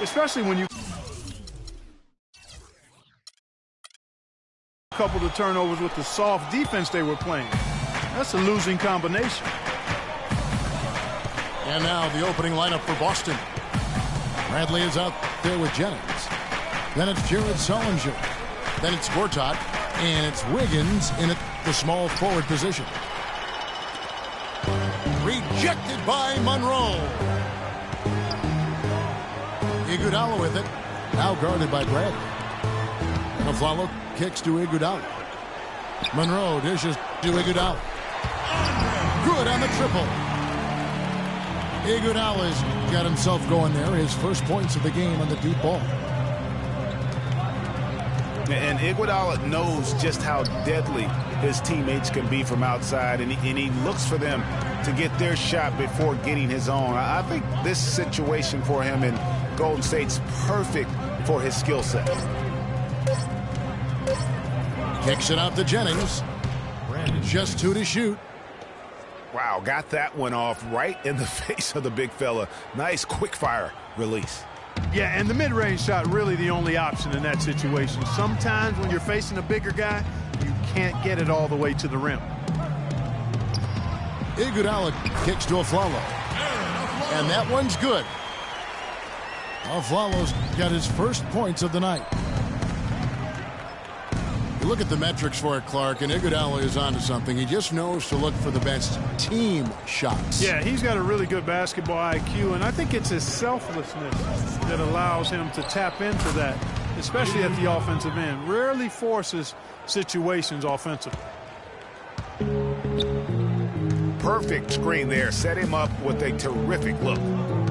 Especially when you couple the turnovers with the soft defense they were playing. That's a losing combination. And now the opening lineup for Boston. Bradley is out there with Jennings. Then it's Jared Sullinger. Then it's Gortat. And it's Wiggins in the small forward position. Rejected by Monroe. Iguodala with it. Now guarded by Bradley. And Aflalo kicks to Iguodala. Monroe dishes to Iguodala. Good on the triple. Iguodala's got himself going there. His first points of the game on the deep ball. And Iguodala knows just how deadly his teammates can be from outside, and he looks for them to get their shot before getting his own. I think this situation for him in Golden State's perfect for his skill set. Kicks it out to Jennings. Just 2 to shoot. Wow, got that one off right in the face of the big fella. Nice quick fire release. Yeah, and the mid-range shot really the only option in that situation. Sometimes when you're facing a bigger guy, you can't get it all the way to the rim. Iguodala kicks to Aflalo. And that one's good. Aflalo's got his first points of the night. You look at the metrics for it, Clark, and Iguodala is onto something. He just knows to look for the best team shots. Yeah, he's got a really good basketball IQ, and I think it's his selflessness that allows him to tap into that, especially at the offensive end. Rarely forces situations offensively. Perfect screen there. Set him up with a terrific look.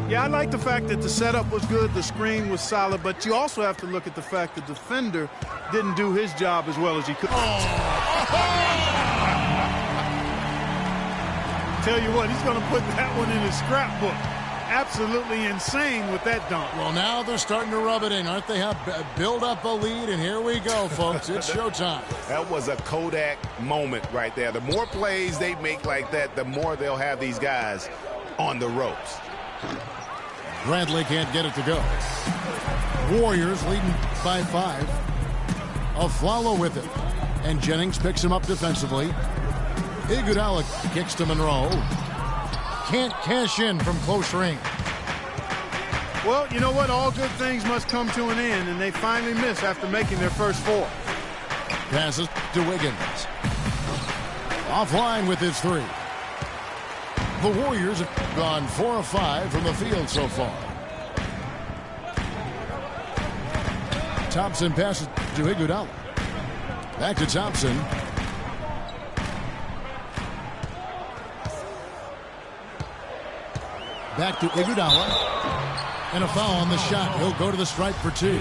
Yeah, I like the fact that the setup was good, the screen was solid, but you also have to look at the fact the defender didn't do his job as well as he could. Tell you what, he's going to put that one in his scrapbook. Absolutely insane with that dunk. Well, now they're starting to rub it in, aren't they? Build up a lead, and here we go, folks. It's showtime. That was a Kodak moment right there. The more plays they make like that, the more they'll have these guys on the ropes. Bradley can't get it to go. Warriors leading by 5. Aflalo with it. And Jennings picks him up defensively. Iguodala kicks to Monroe. Can't cash in from close range. Well, you know what? All good things must come to an end, and they finally miss after making their first 4. Passes to Wiggins. Offline with his 3. The Warriors have gone 4 of 5 from the field so far. Thompson passes to Iguodala. Back to Thompson. Back to Iguodala. And a foul on the shot. He'll go to the stripe for 2.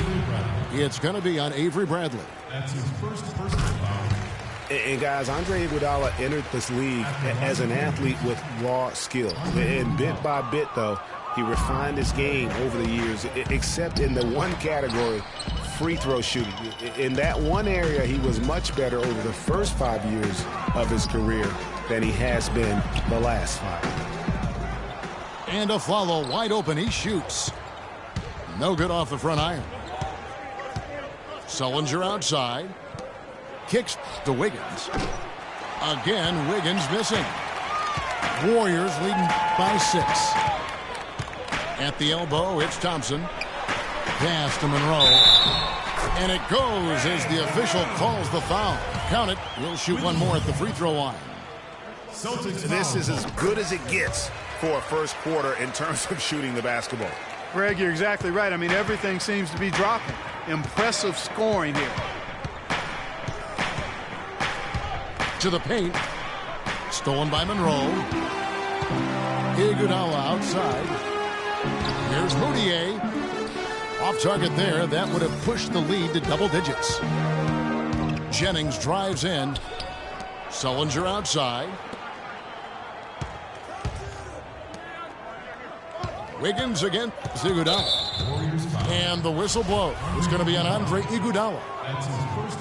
It's going to be on Avery Bradley. That's his first personal foul. And guys, Andre Iguodala entered this league as an athlete with raw skill. And bit by bit, though, he refined his game over the years, except in the one category, free throw shooting. In that one area, he was much better over the first 5 years of his career than he has been the last 5. And Aflalo wide open. He shoots. No good off the front iron. Sullinger outside. Kicks to Wiggins. Again, Wiggins missing. Warriors leading by 6. At the elbow, it's Thompson. Pass to Monroe. And it goes as the official calls the foul. Count it. We'll shoot one more at the free throw line. This is as good as it gets for a first quarter in terms of shooting the basketball. Greg, you're exactly right. I mean, everything seems to be dropping. Impressive scoring here. To the paint. Stolen by Monroe. Iguodala outside. Here's Moutier. Off target there. That would have pushed the lead to double digits. Jennings drives in. Sullinger outside. Wiggins again. Iguodala. And the whistle blows. It's going to be on Andre Iguodala.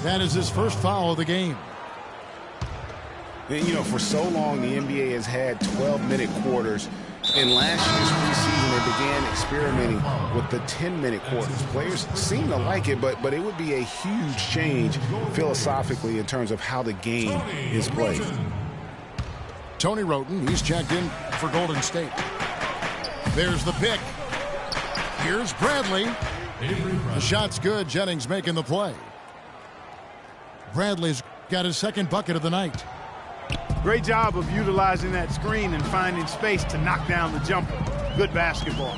That is his first foul of the game. You know, for so long, the NBA has had 12-minute quarters. In last year's preseason, they began experimenting with the 10-minute quarters. Players seem to like it, but it would be a huge change philosophically in terms of how the game is played. Tony Roten, he's checked in for Golden State. There's the pick. Here's Bradley. The shot's good. Jennings making the play. Bradley's got his second bucket of the night. Great job of utilizing that screen and finding space to knock down the jumper. Good basketball.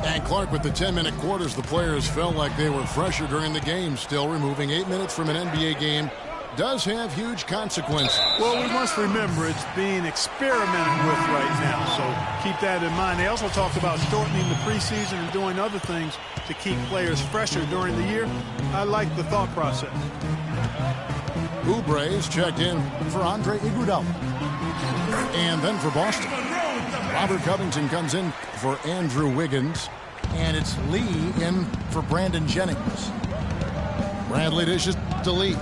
And Clark, with the 10-minute quarters, the players felt like they were fresher during the game. Still, removing 8 minutes from an NBA game does have huge consequences. Well, we must remember it's being experimented with right now, so keep that in mind. They also talked about shortening the preseason and doing other things to keep players fresher during the year. I like the thought process. Oubre's checked in for Andre Iguodala. And then for Boston, Robert Covington comes in for Andrew Wiggins. And it's Lee in for Brandon Jennings. Bradley dishes to Lee.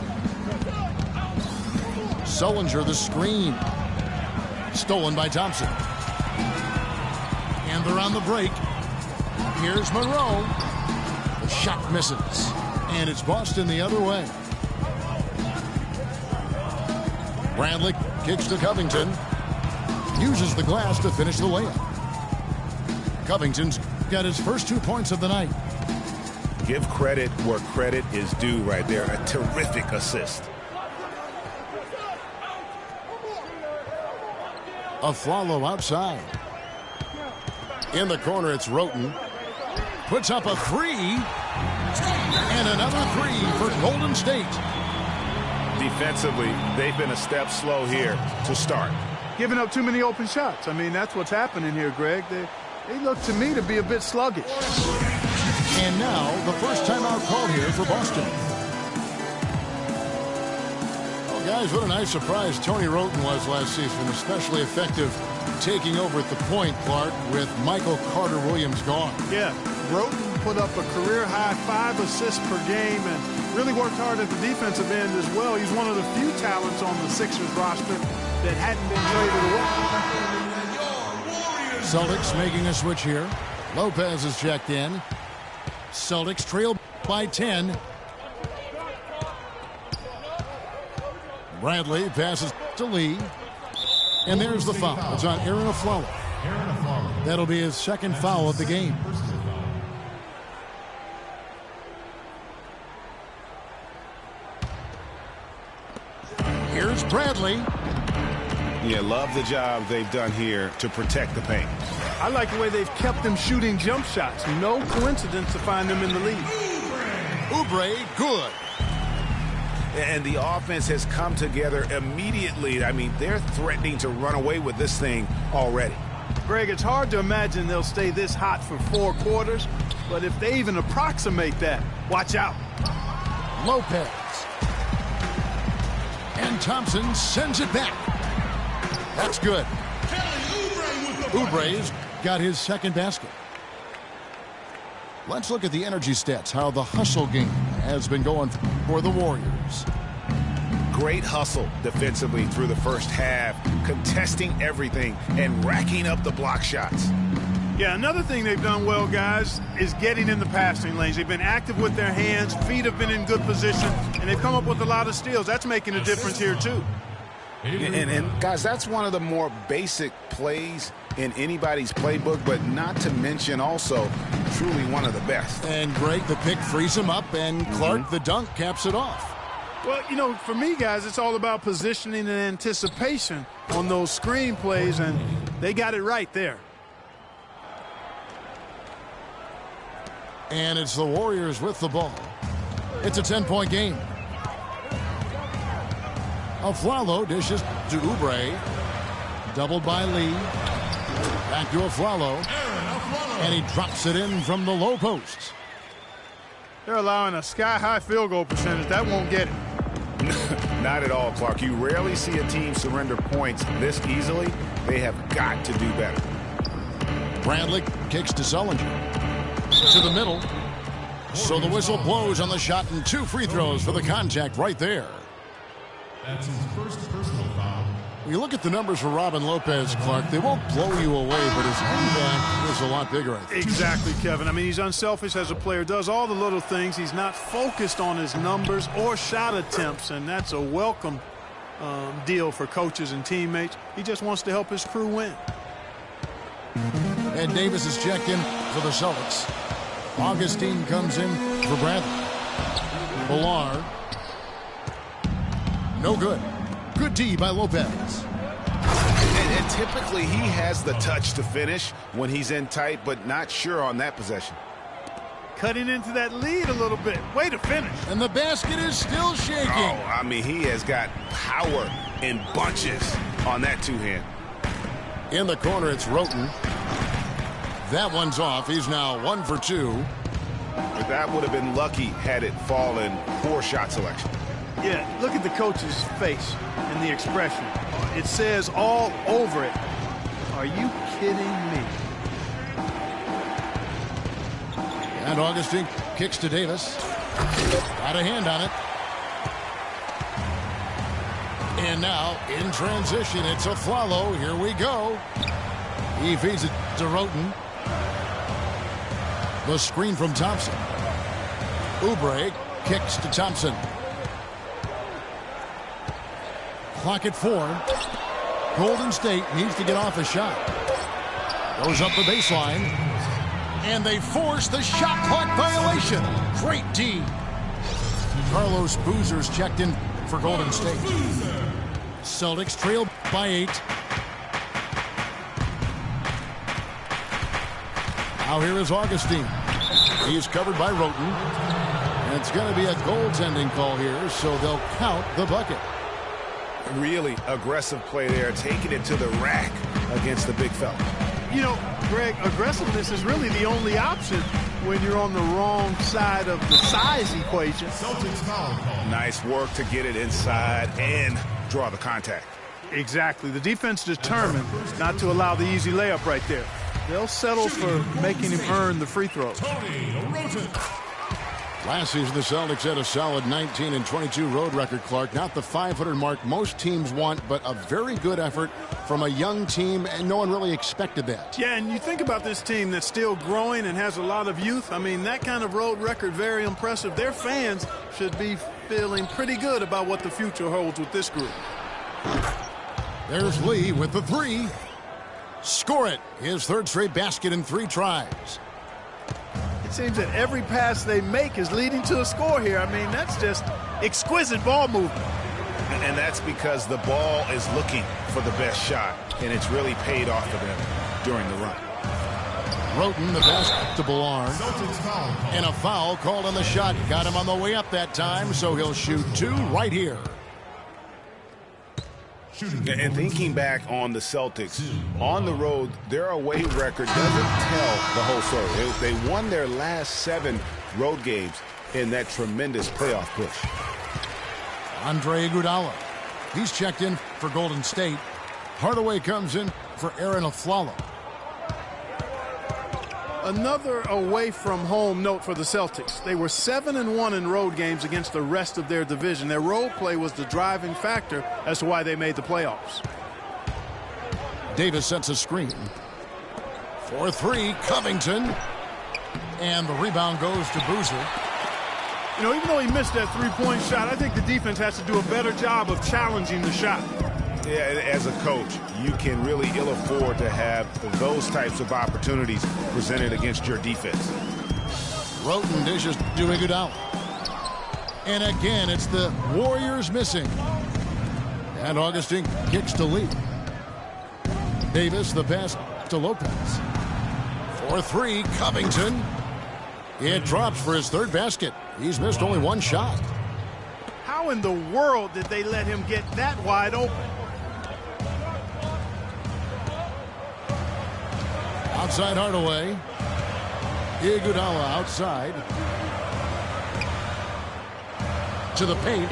Sullinger the screen. Stolen by Thompson. And they're on the break. Here's Monroe. The shot misses. And it's Boston the other way. Bradley kicks to Covington. Uses the glass to finish the layup. Covington's got his first 2 points of the night. Give credit where credit is due right there. A terrific assist. Afflalo outside. In the corner, it's Roten. Puts up a three. And another three for Golden State. Defensively, they've been a step slow here to start. Giving up too many open shots. I mean, that's what's happening here, Greg. They look to me to be a bit sluggish. And now, the first timeout called here for Boston. Well, guys, what a nice surprise Tony Roten was last season. Especially effective taking over at the point, Clark, with Michael Carter-Williams gone. Yeah, Roten put up a career-high 5 assists per game and really worked hard at the defensive end as well. He's one of the few talents on the Sixers roster that hadn't been traded away. Celtics making a switch here. Lopez is checked in. Celtics trail by 10. Bradley passes to Lee. And there's the foul. It's on Aaron Afflalo. That'll be his second foul of the game. Here's Bradley. Yeah, love the job they've done here to protect the paint. I like the way they've kept them shooting jump shots. No coincidence to find them in the lead. Oubre, good. And the offense has come together immediately. I mean, they're threatening to run away with this thing already. Greg, it's hard to imagine they'll stay this hot for 4 quarters, but if they even approximate that, watch out. Lopez. And Thompson sends it back. That's good. Oubre's got his second basket. Let's look at the energy stats, how the hustle game has been going for the Warriors. Great hustle defensively through the first half, contesting everything and racking up the block shots. Yeah, another thing they've done well, guys, is getting in the passing lanes. They've been active with their hands, feet have been in good position, and they've come up with a lot of steals. That's making a difference here, too. And guys, that's one of the more basic plays in anybody's playbook, but not to mention also truly one of the best. And Greg, the pick frees him up, and Clark, the dunk, caps it off. Well, you know, for me, guys, it's all about positioning and anticipation on those screen plays, and they got it right there. And it's the Warriors with the ball. It's a 10-point game. Afflalo dishes to Oubre. Doubled by Lee. Back to Afflalo. And he drops it in from the low post. They're allowing a sky-high field goal percentage. That won't get it. Not at all, Clark. You rarely see a team surrender points this easily. They have got to do better. Bradley kicks to Sullinger. To the middle. So the whistle blows on the shot, and 2 free throws for the contact right there. That's his first personal foul. You look at the numbers for Robin Lopez, Clark. They won't blow you away, but his impact is a lot bigger, I think. Exactly, Kevin. I mean, he's unselfish as a player, does all the little things. He's not focused on his numbers or shot attempts, and that's a welcome deal for coaches and teammates. He just wants to help his crew win. And Davis is checked in for the Celtics. Augustine comes in for Bradley. Villar. No good. Good D by Lopez. And typically he has the touch to finish when he's in tight, but not sure on that possession. Cutting into that lead a little bit. Way to finish. And the basket is still shaking. Oh, I mean, he has got power in bunches on that two-hand. In the corner, it's Roten. That one's off. He's now 1 for 2. But that would have been lucky had it fallen. Poor shot selection. Yeah, look at the coach's face and the expression. It says all over it. Are you kidding me? And Augustine kicks to Davis. Got a hand on it. And now, in transition, it's a Flalo. Here we go. He feeds it to Roten. The screen from Thompson. Oubre kicks to Thompson. Clock at 4. Golden State needs to get off a shot. Goes up the baseline. And they force the shot clock violation. Great D. Carlos Boozer's checked in for Golden State. Celtics trail by 8. Now here is Augustine. He's covered by Roten. And it's going to be a goaltending call here, so they'll count the bucket. Really aggressive play there, taking it to the rack against the big fella. You know, Greg, aggressiveness is really the only option when you're on the wrong side of the size equation. Celtics foul call. Nice work to get it inside and draw the contact. Exactly. The defense determined not to allow the easy layup right there. They'll settle for making him earn the free throws. Tony Roten. Last season, the Celtics had a solid 19-22 road record, Clark. Not the 500 mark most teams want, but a very good effort from a young team, and no one really expected that. Yeah, and you think about this team that's still growing and has a lot of youth. I mean, that kind of road record, very impressive. Their fans should be feeling pretty good about what the future holds with this group. There's Lee with the 3. Score it. His third straight basket in 3 tries. It seems that every pass they make is leading to a score here. I mean, that's just exquisite ball movement. And that's because the ball is looking for the best shot, and it's really paid off for them during the run. Roten, the best to Villar. Celtics foul call. And a foul called on the shot. Got him on the way up that time, so he'll shoot 2 right here. And thinking back on the Celtics, on the road, their away record doesn't tell the whole story. They won their last 7 road games in that tremendous playoff push. Andre Iguodala. He's checked in for Golden State. Hardaway comes in for Aaron Aflalo. Another away from home note for the Celtics. They were 7-1 in road games against the rest of their division. Their road play was the driving factor as to why they made the playoffs. Davis sets a screen. 4-3, Covington. And the rebound goes to Boozer. You know, even though he missed that three-point shot, I think the defense has to do a better job of challenging the shot. Yeah, as a coach, you can really ill afford to have those types of opportunities presented against your defense. Roten dishes to Iguodala. And again, it's the Warriors missing. And Augustine kicks to Lee. Davis, the pass to Lopez. 4-3, Covington. It drops for his third basket. He's missed only 1 shot. How in the world did they let him get that wide open? Outside Hardaway. Iguodala outside. To the paint.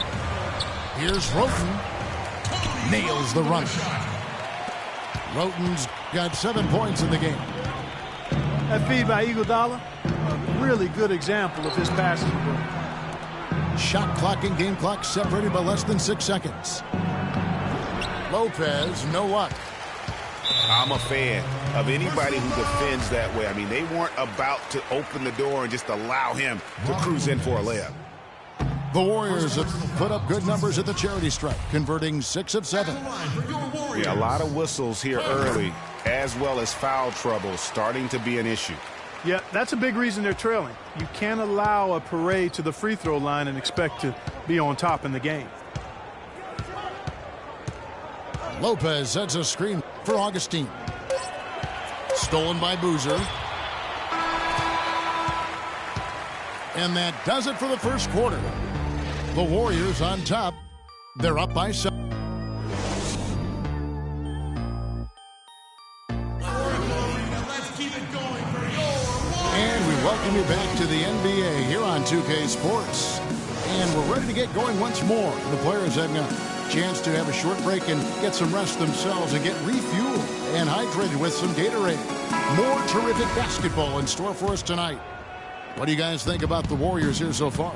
Here's Roten. Nails the run. Roten's got 7 points in the game. That feed by Iguodala, a really good example of his passing ability. Shot clock and game clock separated by less than 6 seconds. Lopez, no luck. I'm a fan of anybody who defends that way. I mean, they weren't about to open the door and just allow him to cruise in for a layup. The Warriors have put up good numbers at the charity stripe, converting 6 of 7. Yeah, a lot of whistles here early, as well as foul trouble starting to be an issue. Yeah, that's a big reason they're trailing. You can't allow a parade to the free throw line and expect to be on top in the game. Lopez sets a screen for Augustine. Stolen by Boozer. And that does it for the first quarter. The Warriors on top. They're up by 7. And we welcome you back to the NBA here on 2K Sports. And we're ready to get going once more. The players have got a chance to have a short break and get some rest themselves and get refueled and hydrated with some Gatorade. More terrific basketball in store for us tonight. What do you guys think about the Warriors here so far?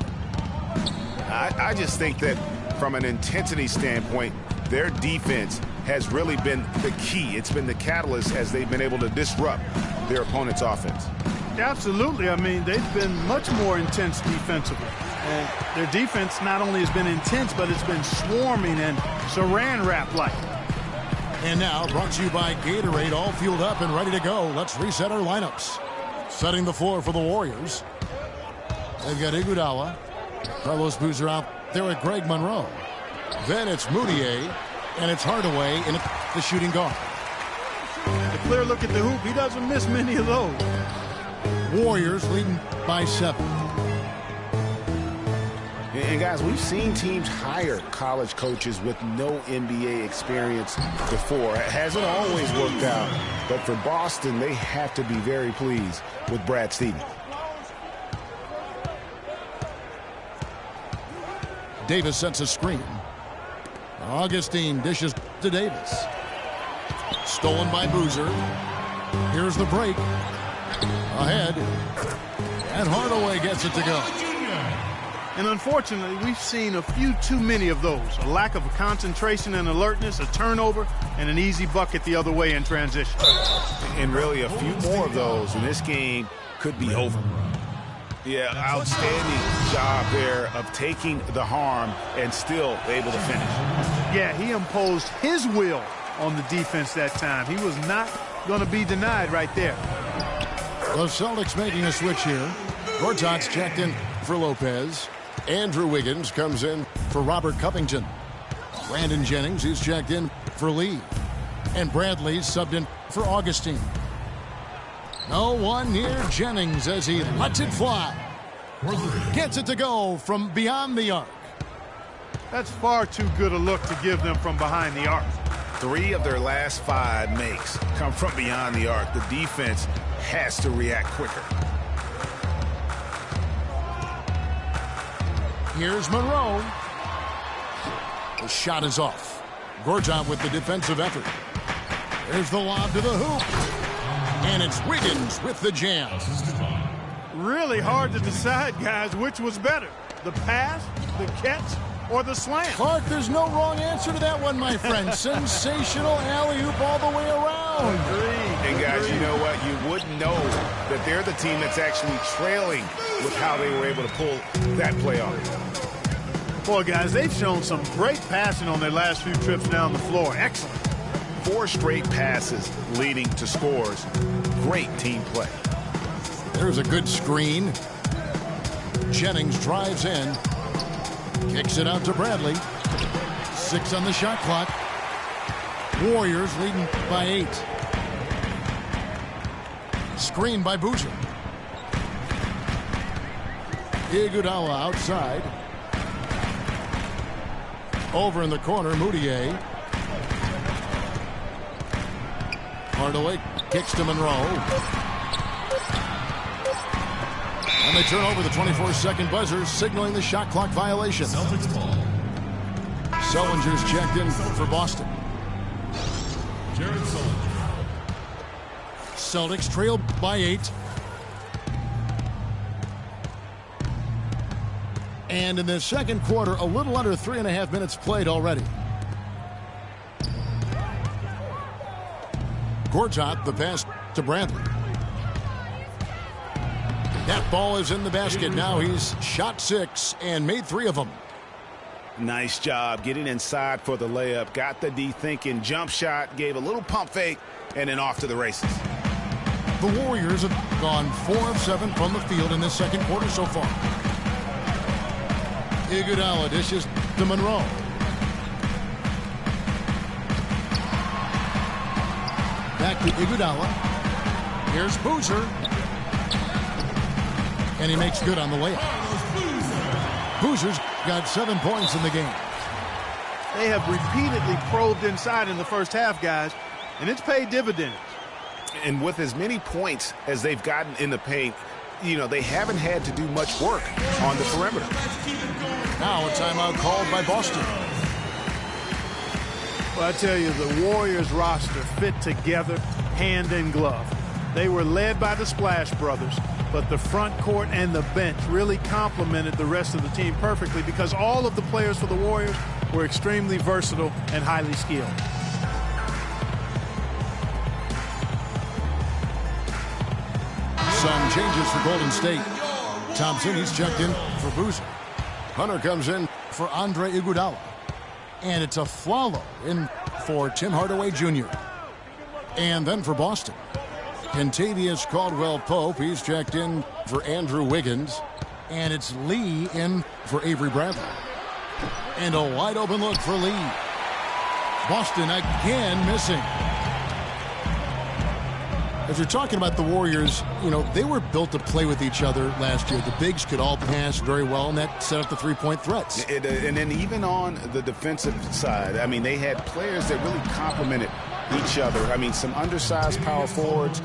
I just think that from an intensity standpoint, their defense has really been the key. It's been the catalyst as they've been able to disrupt their opponent's offense. Absolutely. I mean, they've been much more intense defensively. And their defense not only has been intense, but it's been swarming and saran wrap-like. And now, brought to you by Gatorade, all fueled up and ready to go. Let's reset our lineups. Setting the floor for the Warriors. They've got Iguodala. Carlos Boozer out there with Greg Monroe. Then it's Moutier, and it's Hardaway in the shooting guard. A clear look at the hoop. He doesn't miss many of those. Warriors leading by 7. And guys, we've seen teams hire college coaches with no NBA experience before. It hasn't always worked out. But for Boston, they have to be very pleased with Brad Stevens. Davis sets a screen. Augustine dishes to Davis. Stolen by Boozer. Here's the break. Ahead. And Hardaway gets it to go. And unfortunately, we've seen a few too many of those. A lack of concentration and alertness, a turnover, and an easy bucket the other way in transition. And really a few more of those, and this game could be over. Yeah, outstanding job there of taking the harm and still able to finish. Yeah, he imposed his will on the defense that time. He was not going to be denied right there. The Celtics making a switch here. Gortat's checked in for Lopez. Andrew Wiggins comes in for Robert Covington. Brandon Jennings is checked in for Lee. And Bradley's subbed in for Augustine. No one near Jennings as he lets it fly. Gets it to go from beyond the arc. That's far too good a look to give them from behind the arc. 3 of their last 5 makes come from beyond the arc. The defense has to react quicker. Here's Monroe. The shot is off. Gortat with the defensive effort. There's the lob to the hoop. And it's Wiggins with the jam. Really hard to decide, guys, which was better. The pass, the catch, or the slam. Clark, there's no wrong answer to that one, my friend. Sensational alley-oop all the way around. Agreed. And guys, you know what? You wouldn't know that they're the team that's actually trailing with how they were able to pull that play off. Boy, guys, they've shown some great passing on their last few trips down the floor. Excellent. 4 straight passes leading to scores. Great team play. There's a good screen. Jennings drives in. Kicks it out to Bradley. 6 on the shot clock. Warriors leading by 8. Screen by Boozer. Iguodala outside. Over in the corner, Moutier. Hardaway kicks to Monroe. And they turn over the 24-second buzzer, signaling the shot clock violation. Celtics ball. Sellinger's checked in for Boston. Jared Sullivan. Celtics trail by 8. And in the second quarter, a little under 3.5 minutes played already. Gortat, the pass to Bradley. That ball is in the basket. Now he's shot 6 and made 3 of them. Nice job getting inside for the layup. Got the D thinking, jump shot, gave a little pump fake, and then off to the races. The Warriors have gone 4 of 7 from the field in this second quarter so far. Iguodala dishes to Monroe. Back to Iguodala. Here's Boozer. And he makes good on the layup. Boozer's got 7 points in the game. They have repeatedly probed inside in the first half, guys, and it's paid dividends. And with as many points as they've gotten in the paint, you know, they haven't had to do much work on the perimeter. Now a timeout called by Boston. Well, I tell you, the Warriors roster fit together hand in glove. They were led by the Splash Brothers, but the front court and the bench really complemented the rest of the team perfectly because all of the players for the Warriors were extremely versatile and highly skilled. Some changes for Golden State. Thompson, he's checked in for Boozer. Hunter comes in for Andre Iguodala. And it's a Flalo in for Tim Hardaway Jr. And then for Boston, Kentavious Caldwell-Pope, he's checked in for Andrew Wiggins. And it's Lee in for Avery Bradley. And a wide open look for Lee. Boston again missing. As you're talking about the Warriors, you know, they were built to play with each other last year. The bigs could all pass very well, and that set up the three-point threats. And then even on the defensive side, I mean, they had players that really complemented each other. I mean, some undersized power forwards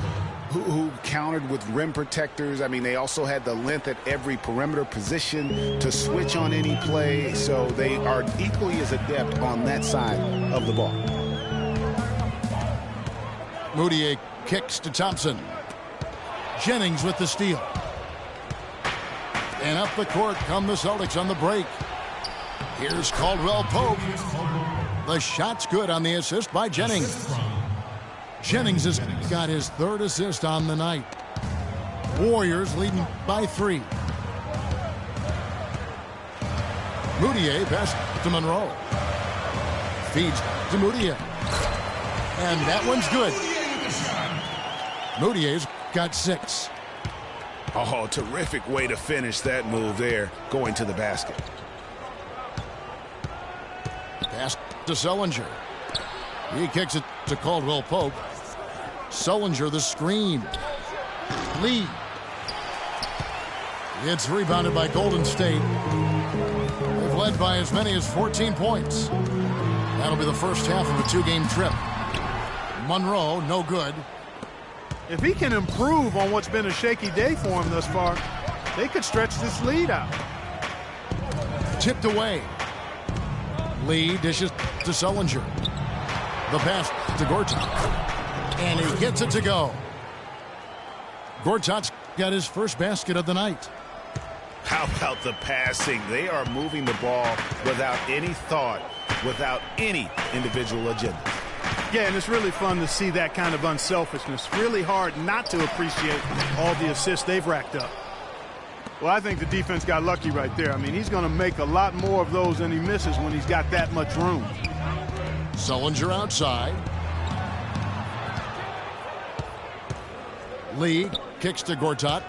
who countered with rim protectors. I mean, they also had the length at every perimeter position to switch on any play. So they are equally as adept on that side of the ball. Moutier kicks to Thompson. Jennings with the steal. And up the court come the Celtics on the break. Here's Caldwell-Pope. The shot's good on the assist by Jennings. Jennings has got his 3rd assist on the night. Warriors leading by 3. Moutier pass to Monroe. Feeds to Moutier. And that one's good. Moutier's got 6. Oh, terrific way to finish that move there, going to the basket. Pass to Sullinger. He kicks it to Caldwell-Pope. Sullinger the screen. Lee. It's rebounded by Golden State. They've led by as many as 14 points. That'll be the first half of a 2-game trip. Monroe, no good. If he can improve on what's been a shaky day for him thus far, they could stretch this lead out. Tipped away. Lee dishes to Sullinger. The pass to Gortat. And he gets it to go. Gortat's got his first basket of the night. How about the passing? They are moving the ball without any thought, without any individual agenda. Yeah, and it's really fun to see that kind of unselfishness. Really hard not to appreciate all the assists they've racked up. Well, I think the defense got lucky right there. I mean, he's going to make a lot more of those than he misses when he's got that much room. Sullinger outside. Lee kicks to Gortat.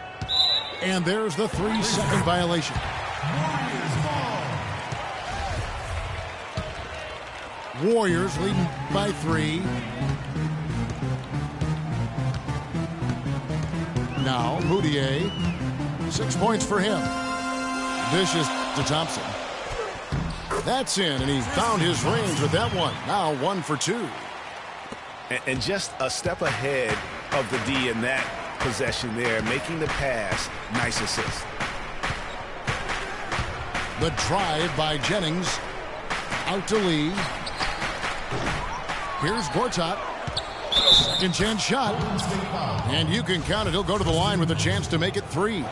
And there's the 3-second violation. Warriors leading by 3. Now Moutier, 6 points for him. Dishes to Thompson. That's in, and he found his range with that one. Now 1 for 2. And just a step ahead of the D in that possession there, making the pass. Nice assist. The drive by Jennings. Out to Lee. Here's Gortat. Second chance shot. And you can count it. He'll go to the line with a chance to make it 3.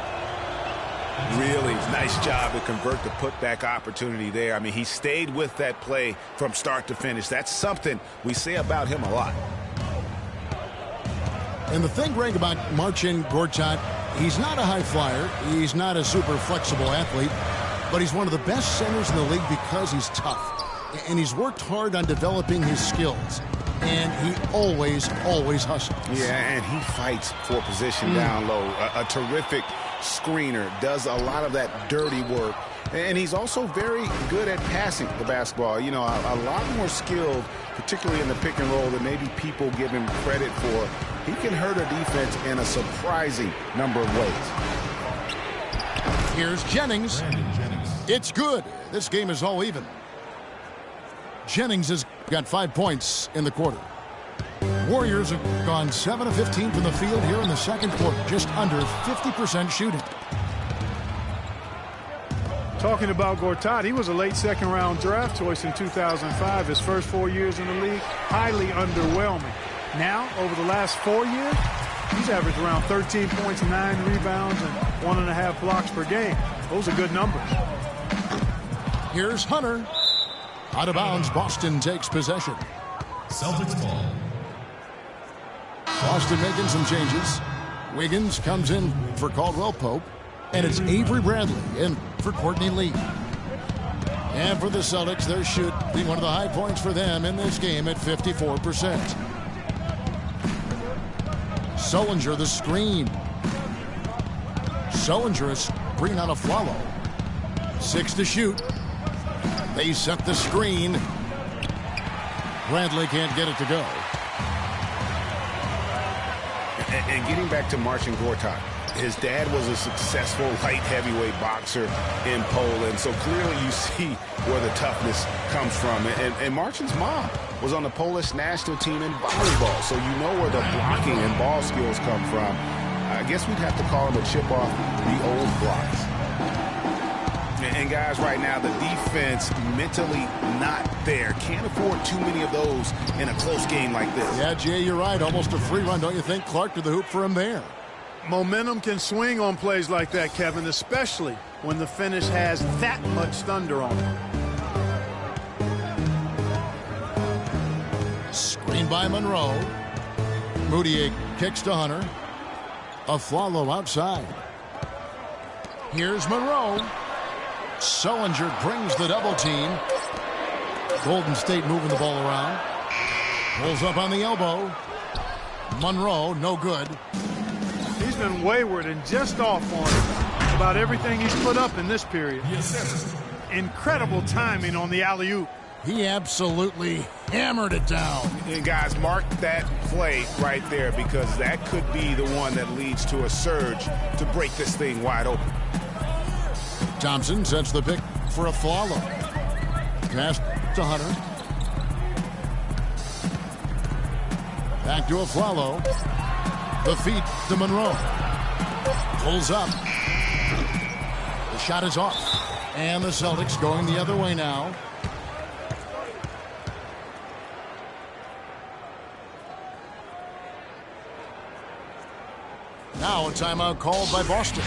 Really nice job to convert the putback opportunity there. I mean, he stayed with that play from start to finish. That's something we say about him a lot. And the thing, Greg, about Marcin Gortat, he's not a high flyer. He's not a super flexible athlete. But he's one of the best centers in the league because he's tough. And he's worked hard on developing his skills. And he always hustles. Yeah, and he fights for position down low. A terrific screener, does a lot of that dirty work. And he's also very good at passing the basketball. You know, a lot more skilled, particularly in the pick and roll, than maybe people give him credit for. He can hurt a defense in a surprising number of ways. Here's Jennings. It's good. This game is all even. Jennings has got 5 points in the quarter. Warriors have gone 7 of 15 from the field here in the second quarter, just under 50% shooting. Talking about Gortat, he was a late second-round draft choice in 2005. His first 4 years in the league, highly underwhelming. Now, over the last 4 years, he's averaged around 13 points, 9 rebounds, and 1.5 blocks per game. Those are good numbers. Here's Hunter. Out of bounds, Boston takes possession. Celtics ball. Boston making some changes. Wiggins comes in for Caldwell Pope. And it's Avery Bradley in for Courtney Lee. And for the Celtics, there should be one of the high points for them in this game at 54%. Sullinger, the screen. Sullinger is bringing out a follow. 6 to shoot. They set the screen. Bradley can't get it to go. And getting back to Marcin Gortat, his dad was a successful light heavyweight boxer in Poland, so clearly you see where the toughness comes from. And Marcin's mom was on the Polish national team in volleyball, so you know where the blocking and ball skills come from. I guess we'd have to call him a chip off the old blocks. And guys, right now, the defense mentally not there. Can't afford too many of those in a close game like this. Yeah, Jay, you're right. Almost a free run, don't you think? Clark to the hoop for him there. Momentum can swing on plays like that, Kevin, especially when the finish has that much thunder on it. Screen by Monroe. Moutier kicks to Hunter. Aflalo outside. Here's Monroe. Sullinger brings the double team. Golden State moving the ball around. Pulls up on the elbow. Monroe, no good. He's been wayward and just off on it. About everything he's put up in this period. Yes. Incredible timing on the alley-oop. He absolutely hammered it down. And guys, mark that play right there, because that could be the one that leads to a surge to break this thing wide open. Thompson sets the pick for a follow. Pass to Hunter. Back to a follow. The feet to Monroe. Pulls up. The shot is off. And the Celtics going the other way now. Now a timeout called by Boston.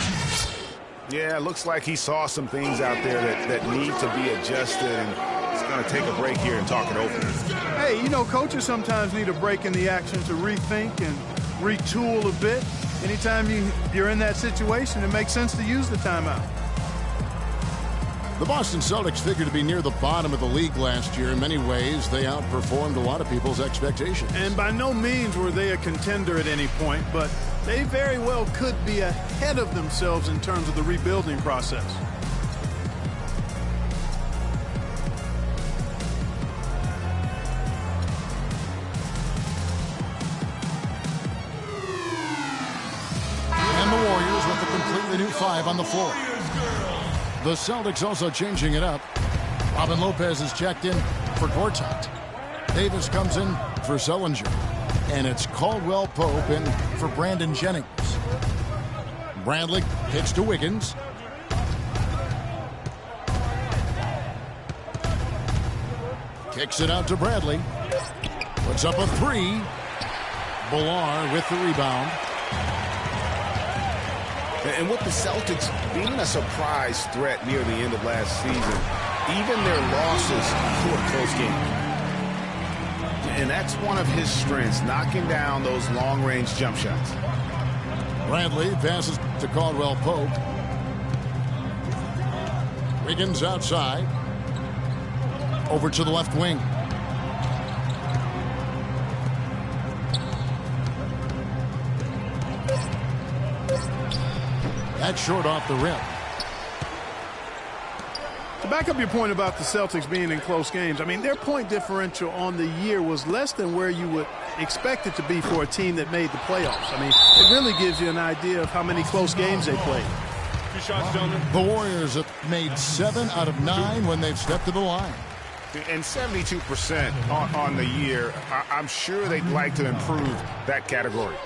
Yeah, it looks like he saw some things out there that need to be adjusted, and he's going to take a break here and talk it over. Hey, you know, coaches sometimes need a break in the action to rethink and retool a bit. Anytime you're in that situation, it makes sense to use the timeout. The Boston Celtics figured to be near the bottom of the league last year. In many ways, they outperformed a lot of people's expectations. And by no means were they a contender at any point, but they very well could be ahead of themselves in terms of the rebuilding process. And the Warriors with a completely new 5 on the floor. The Celtics also changing it up. Robin Lopez is checked in for Gortat. Davis comes in for Sullinger. And it's Caldwell Pope in for Brandon Jennings. Bradley hits to Wiggins. Kicks it out to Bradley. Puts up a 3. Villar with the rebound. And with the Celtics being a surprise threat near the end of last season, even their losses to a close game. And that's one of his strengths, knocking down those long-range jump shots. Bradley passes to Caldwell Pope. Wiggins outside. Over to the left wing. That's short off the rim. To back up your point about the Celtics being in close games, I mean, their point differential on the year was less than where you would expect it to be for a team that made the playoffs. I mean, it really gives you an idea of how many close games they played. 2 shots, gentlemen. The Warriors have made 7 out of 9 when they've stepped to the line. And 72% on the year. I'm sure they'd like to improve that category.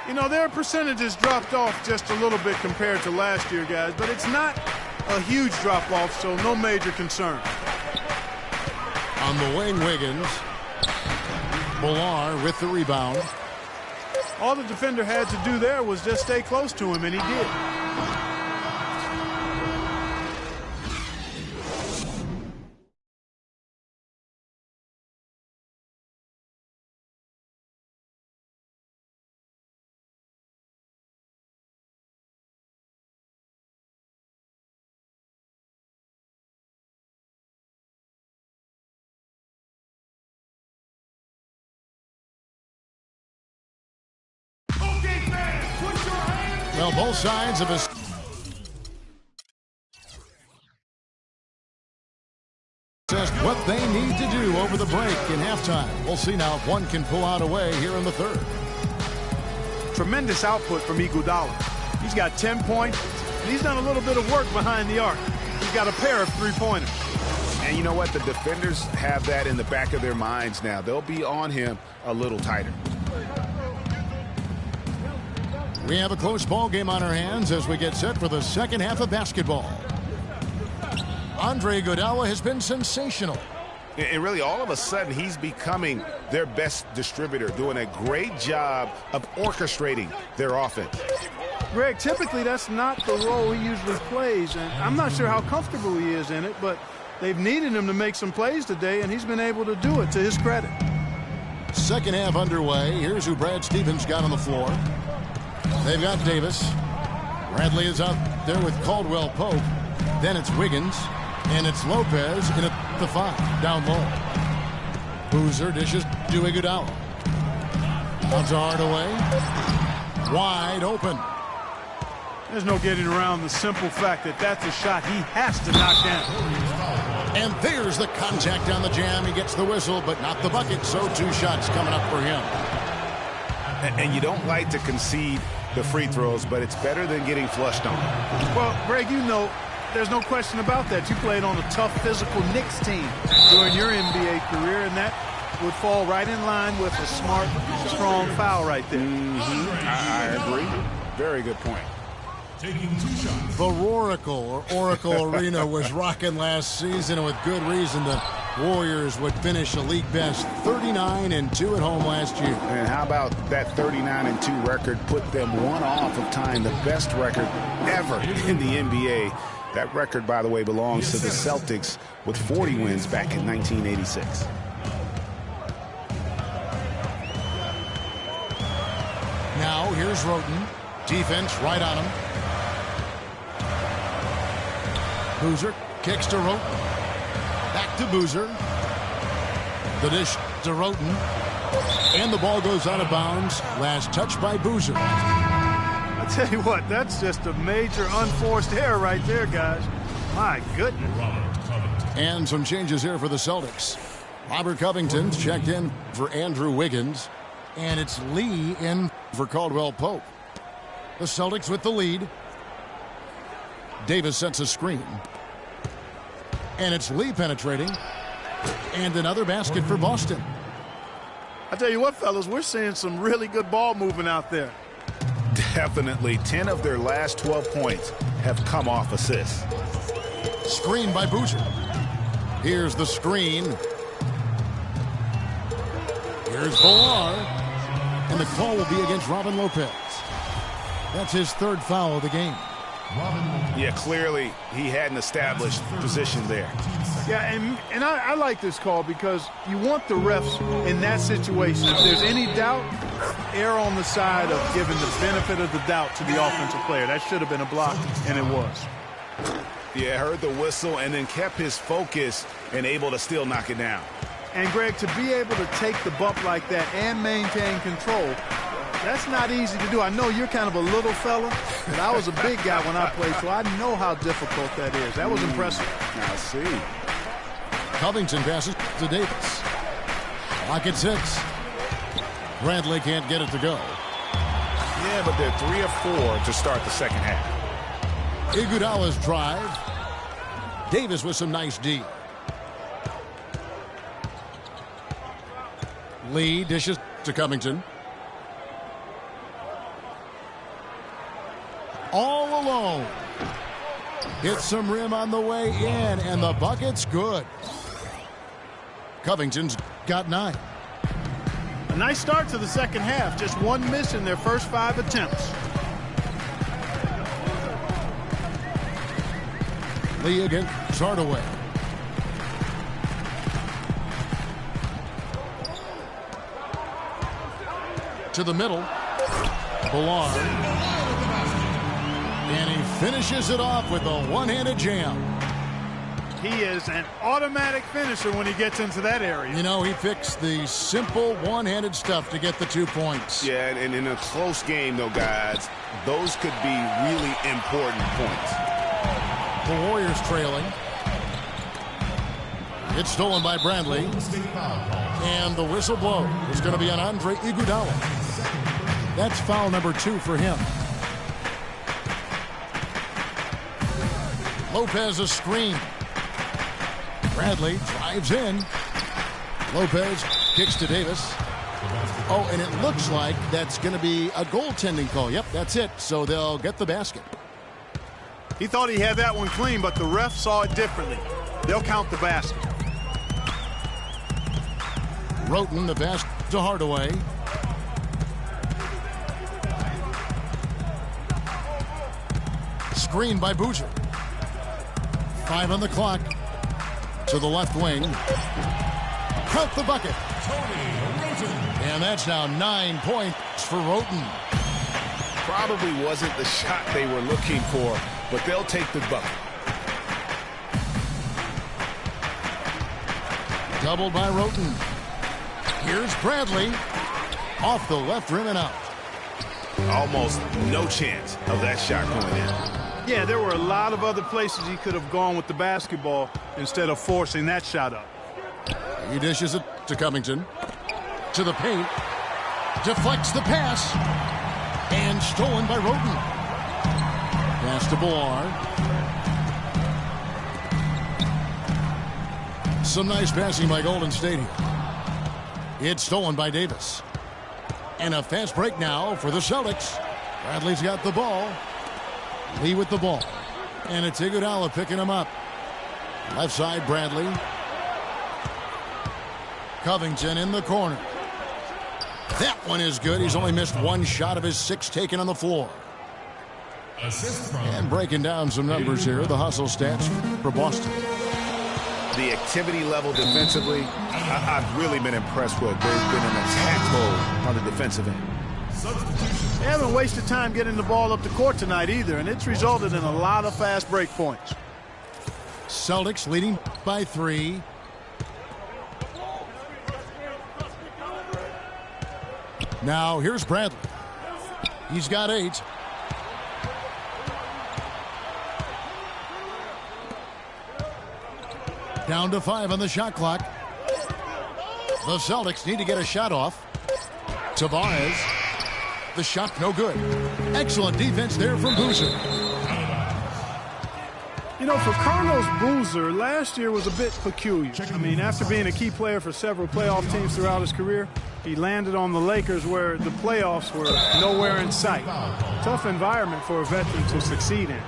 You know, their percentages dropped off just a little bit compared to last year, guys, but it's not a huge drop-off, so no major concern. On the wing, Wiggins. Millar with the rebound. All the defender had to do there was just stay close to him, and he did. Well, both sides of us. Just what they need to do over the break in halftime. We'll see now if one can pull out away here in the third. Tremendous output from Iguodala. He's got 10 points, and he's done a little bit of work behind the arc. He's got a pair of three-pointers. And you know what? The defenders have that in the back of their minds now. They'll be on him a little tighter. We have a close ball game on our hands as we get set for the second half of basketball. Andre Iguodala has been sensational. And really, all of a sudden, he's becoming their best distributor, doing a great job of orchestrating their offense. Greg, typically that's not the role he usually plays, and I'm not sure how comfortable he is in it, but they've needed him to make some plays today, and he's been able to do it to his credit. Second half underway. Here's who Brad Stevens got on the floor. They've got Davis. Bradley is out there with Caldwell Pope. Then it's Wiggins. And it's Lopez in at the 5, down low. Boozer dishes to Iguodala. Bounce Hardaway. Wide open. There's no getting around the simple fact that that's a shot he has to knock down. And there's the contact on the jam. He gets the whistle, but not the bucket. So 2 shots coming up for him. And you don't like to concede the free throws, but it's better than getting flushed on. Well, Greg, you know, there's no question about that. You played on a tough, physical Knicks team during your NBA career, and that would fall right in line with a smart, strong foul right there. I agree. Very good point. Taking 2 shots. The Roracle, or Oracle Arena, was rocking last season, and with good reason. The Warriors would finish a league best 39-2 at home last year. And how about that 39-2 record put them 1 off of tying the best record ever in the NBA. That record, by the way, belongs to the Celtics with 40 wins back in 1986. Now here's Roten. Defense right on him. Boozer kicks to Roten. Back to Boozer. The dish to Roten. And the ball goes out of bounds. Last touch by Boozer. I tell you what, that's just a major unforced error right there, guys. My goodness. And some changes here for the Celtics. Robert Covington's checked in for Andrew Wiggins. And it's Lee in for Caldwell Pope. The Celtics with the lead. Davis sets a screen. And it's Lee penetrating. And another basket for Boston. I tell you what, fellas, we're seeing some really good ball movement out there. Definitely. 10 of their last 12 points have come off assists. Screen by Boozer. Here's the screen. Here's Millar. And the call will be against Robin Lopez. That's his 3rd foul of the game. Yeah, clearly he had an established position there. Yeah, and I like this call because you want the refs in that situation. If there's any doubt, err on the side of giving the benefit of the doubt to the offensive player. That should have been a block, and it was. Yeah, heard the whistle and then kept his focus and able to still knock it down. And, Greg, to be able to take the bump like that and maintain control, that's not easy to do. I know you're kind of a little fella, but I was a big guy when I played, so I know how difficult that is. That was impressive. I see. Covington passes to Davis. Clock at 6. Bradley can't get it to go. Yeah, but they're 3 of 4 to start the second half. Iguodala's drive. Davis with some nice D. Lee dishes to Covington. All alone. Hits some rim on the way in, and the bucket's good. Covington's got 9. A nice start to the second half. Just one miss in their first 5 attempts. Lee again, Hardaway. To the middle. Ballard. And he finishes it off with a one-handed jam. He is an automatic finisher when he gets into that area. You know, he picks the simple one-handed stuff to get the 2 points. Yeah, and in a close game, though, guys, those could be really important points. The Warriors trailing. It's stolen by Bradley. And the whistle blow is going to be on Andre Iguodala. That's foul number 2 for him. Lopez a screen. Bradley drives in. Lopez kicks to Davis. Oh, and it looks like that's going to be a goaltending call. Yep, that's it. So they'll get the basket. He thought he had that one clean, but the ref saw it differently. They'll count the basket. Roten the pass to Hardaway. Screen by Boozer. 5 on the clock. To the left wing. Count the bucket. And that's now 9 points for Roten. Probably wasn't the shot they were looking for, but they'll take the bucket. Doubled by Roten. Here's Bradley. Off the left rim and out. Almost no chance of that shot going in. Yeah, there were a lot of other places he could have gone with the basketball instead of forcing that shot up. He dishes it to Covington. To the paint. Deflects the pass. And stolen by Roten. Pass to Ballard. Some nice passing by Golden State here. It's stolen by Davis. And a fast break now for the Celtics. Bradley's got the ball. Lee with the ball. And it's Iguodala picking him up. Left side, Bradley. Covington in the corner. That one is good. He's only missed 1 shot of his 6 taken on the floor. And breaking down some numbers here, the hustle stats for Boston. The activity level defensively, I've really been impressed with. They've been in attack mode on the defensive end. They haven't wasted time getting the ball up the court tonight either, and it's resulted in a lot of fast break points. Celtics leading by 3. Now here's Bradley. He's got 8. Down to 5 on the shot clock. The Celtics need to get a shot off. Tavares. The shot no good. Excellent defense there from Boozer. You know, for Carlos Boozer, last year was a bit peculiar. I mean, after being a key player for several playoff teams throughout his career, he landed on the Lakers where the playoffs were nowhere in sight. Tough environment for a veteran to succeed in.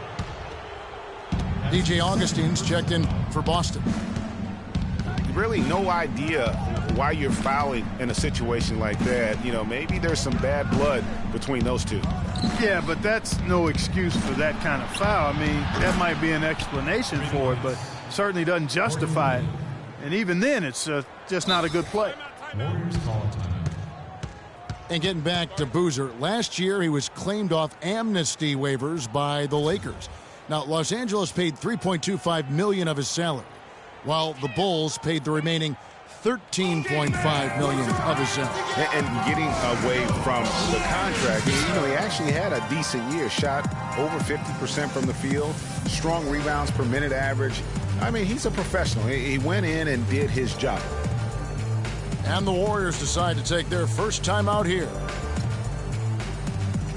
DJ Augustine's checked in for Boston. Really no idea why you're fouling in a situation like that. You know, maybe there's some bad blood between those two. Yeah, but that's no excuse for that kind of foul. I mean, that might be an explanation for it, but certainly doesn't justify it. And even then, it's just not a good play. Warriors call a timeout. And getting back to Boozer, last year he was claimed off amnesty waivers by the Lakers. Now, Los Angeles paid $3.25 million of his salary, while the Bulls paid the remaining $13.5 million of his salary. And getting away from the contract, you know, he actually had a decent year. Shot over 50% from the field, strong rebounds per minute average. I mean, he's a professional. He went in and did his job. And the Warriors decide to take their first time out here.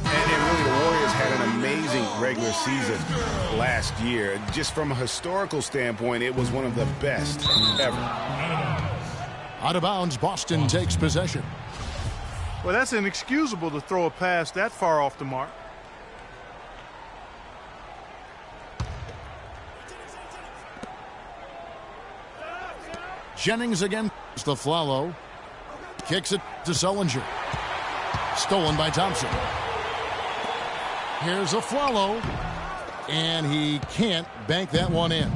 And really, the Warriors had an amazing regular season last year. Just from a historical standpoint, it was one of the best ever. Out of bounds, Boston takes possession. Well, that's inexcusable to throw a pass that far off the mark. Jennings again. The Flalo kicks it to Sullinger. Stolen by Thompson. Here's a Flalo, and he can't bank that one in.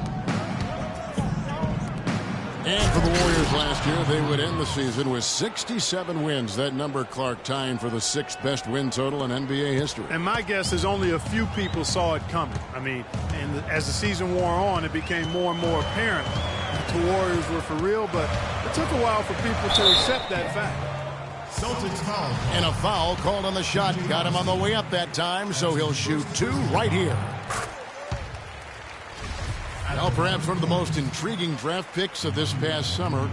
And for the Warriors last year, they would end the season with 67 wins. That number, Clark, tying for the 6th best win total in NBA history. And my guess is only a few people saw it coming. I mean, and as the season wore on, it became more and more apparent that the Warriors were for real, but it took a while for people to accept that fact. Celtics foul. And a foul called on the shot. Got him on the way up that time, so he'll shoot 2 right here. Now, perhaps one of the most intriguing draft picks of this past summer,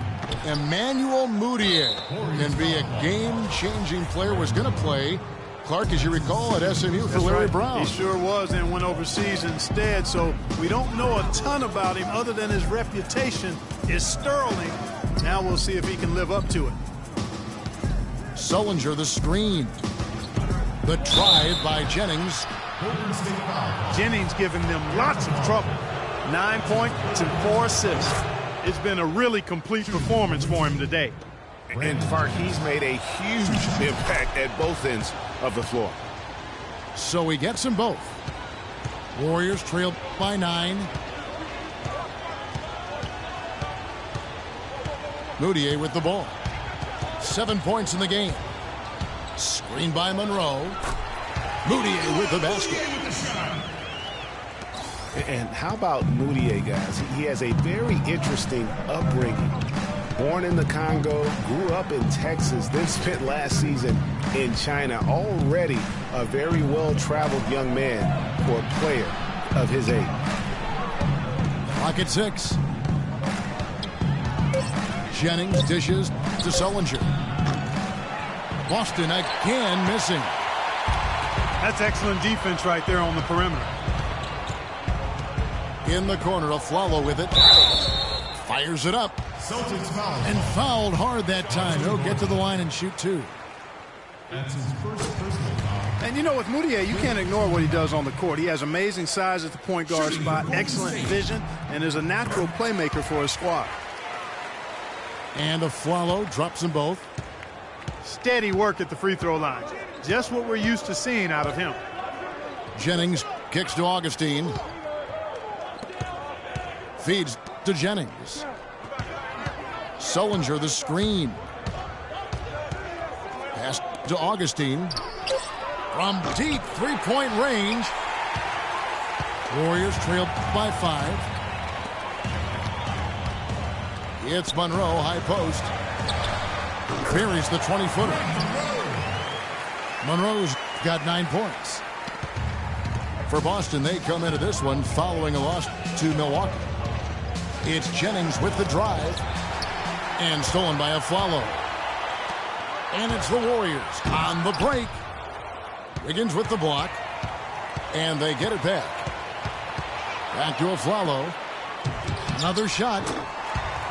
Emmanuel Mudiay, can be a game-changing player. Was going to play, Clark, as you recall, at SMU for Larry Brown. He sure was, and went overseas instead, so we don't know a ton about him other than his reputation is sterling. Now we'll see if he can live up to it. Sullinger, the screen. The drive by Jennings. Jennings giving them lots of trouble. 9 points and 4 assists. It's been a really complete performance for him today. And Clark, he's made a huge impact at both ends of the floor. So he gets them both. Warriors trailed by 9. Mudiay with the ball. 7 points in the game. Screen by Monroe. Mudiay with the basket. And how about Mudiay, guys? He has a very interesting upbringing. Born in the Congo, grew up in Texas, then spent last season in China. Already a very well-traveled young man for a player of his age. Clock at 6. Jennings dishes to Sullinger. Boston again missing. That's excellent defense right there on the perimeter. In the corner, a Flalo with it. Fires it up. Celtics foul. And fouled hard that time. He'll get to the line and shoot 2. That's his first personal foul. And you know, with Mudiay, you can't ignore what he does on the court. He has amazing size at the point guard spot, excellent vision, and is a natural playmaker for his squad. And a Flalo drops them both. Steady work at the free throw line. Just what we're used to seeing out of him. Jennings kicks to Augustine. Feeds to Jennings. Sullinger the screen. Pass to Augustine. From deep three-point range. Warriors trail by 5. It's Monroe, high post. Buries the 20-footer. Monroe's got 9 points. For Boston, they come into this one following a loss to Milwaukee. It's Jennings with the drive. And stolen by a Flalo. And it's the Warriors on the break. Wiggins with the block. And they get it back. Back to a Flalo. Another shot.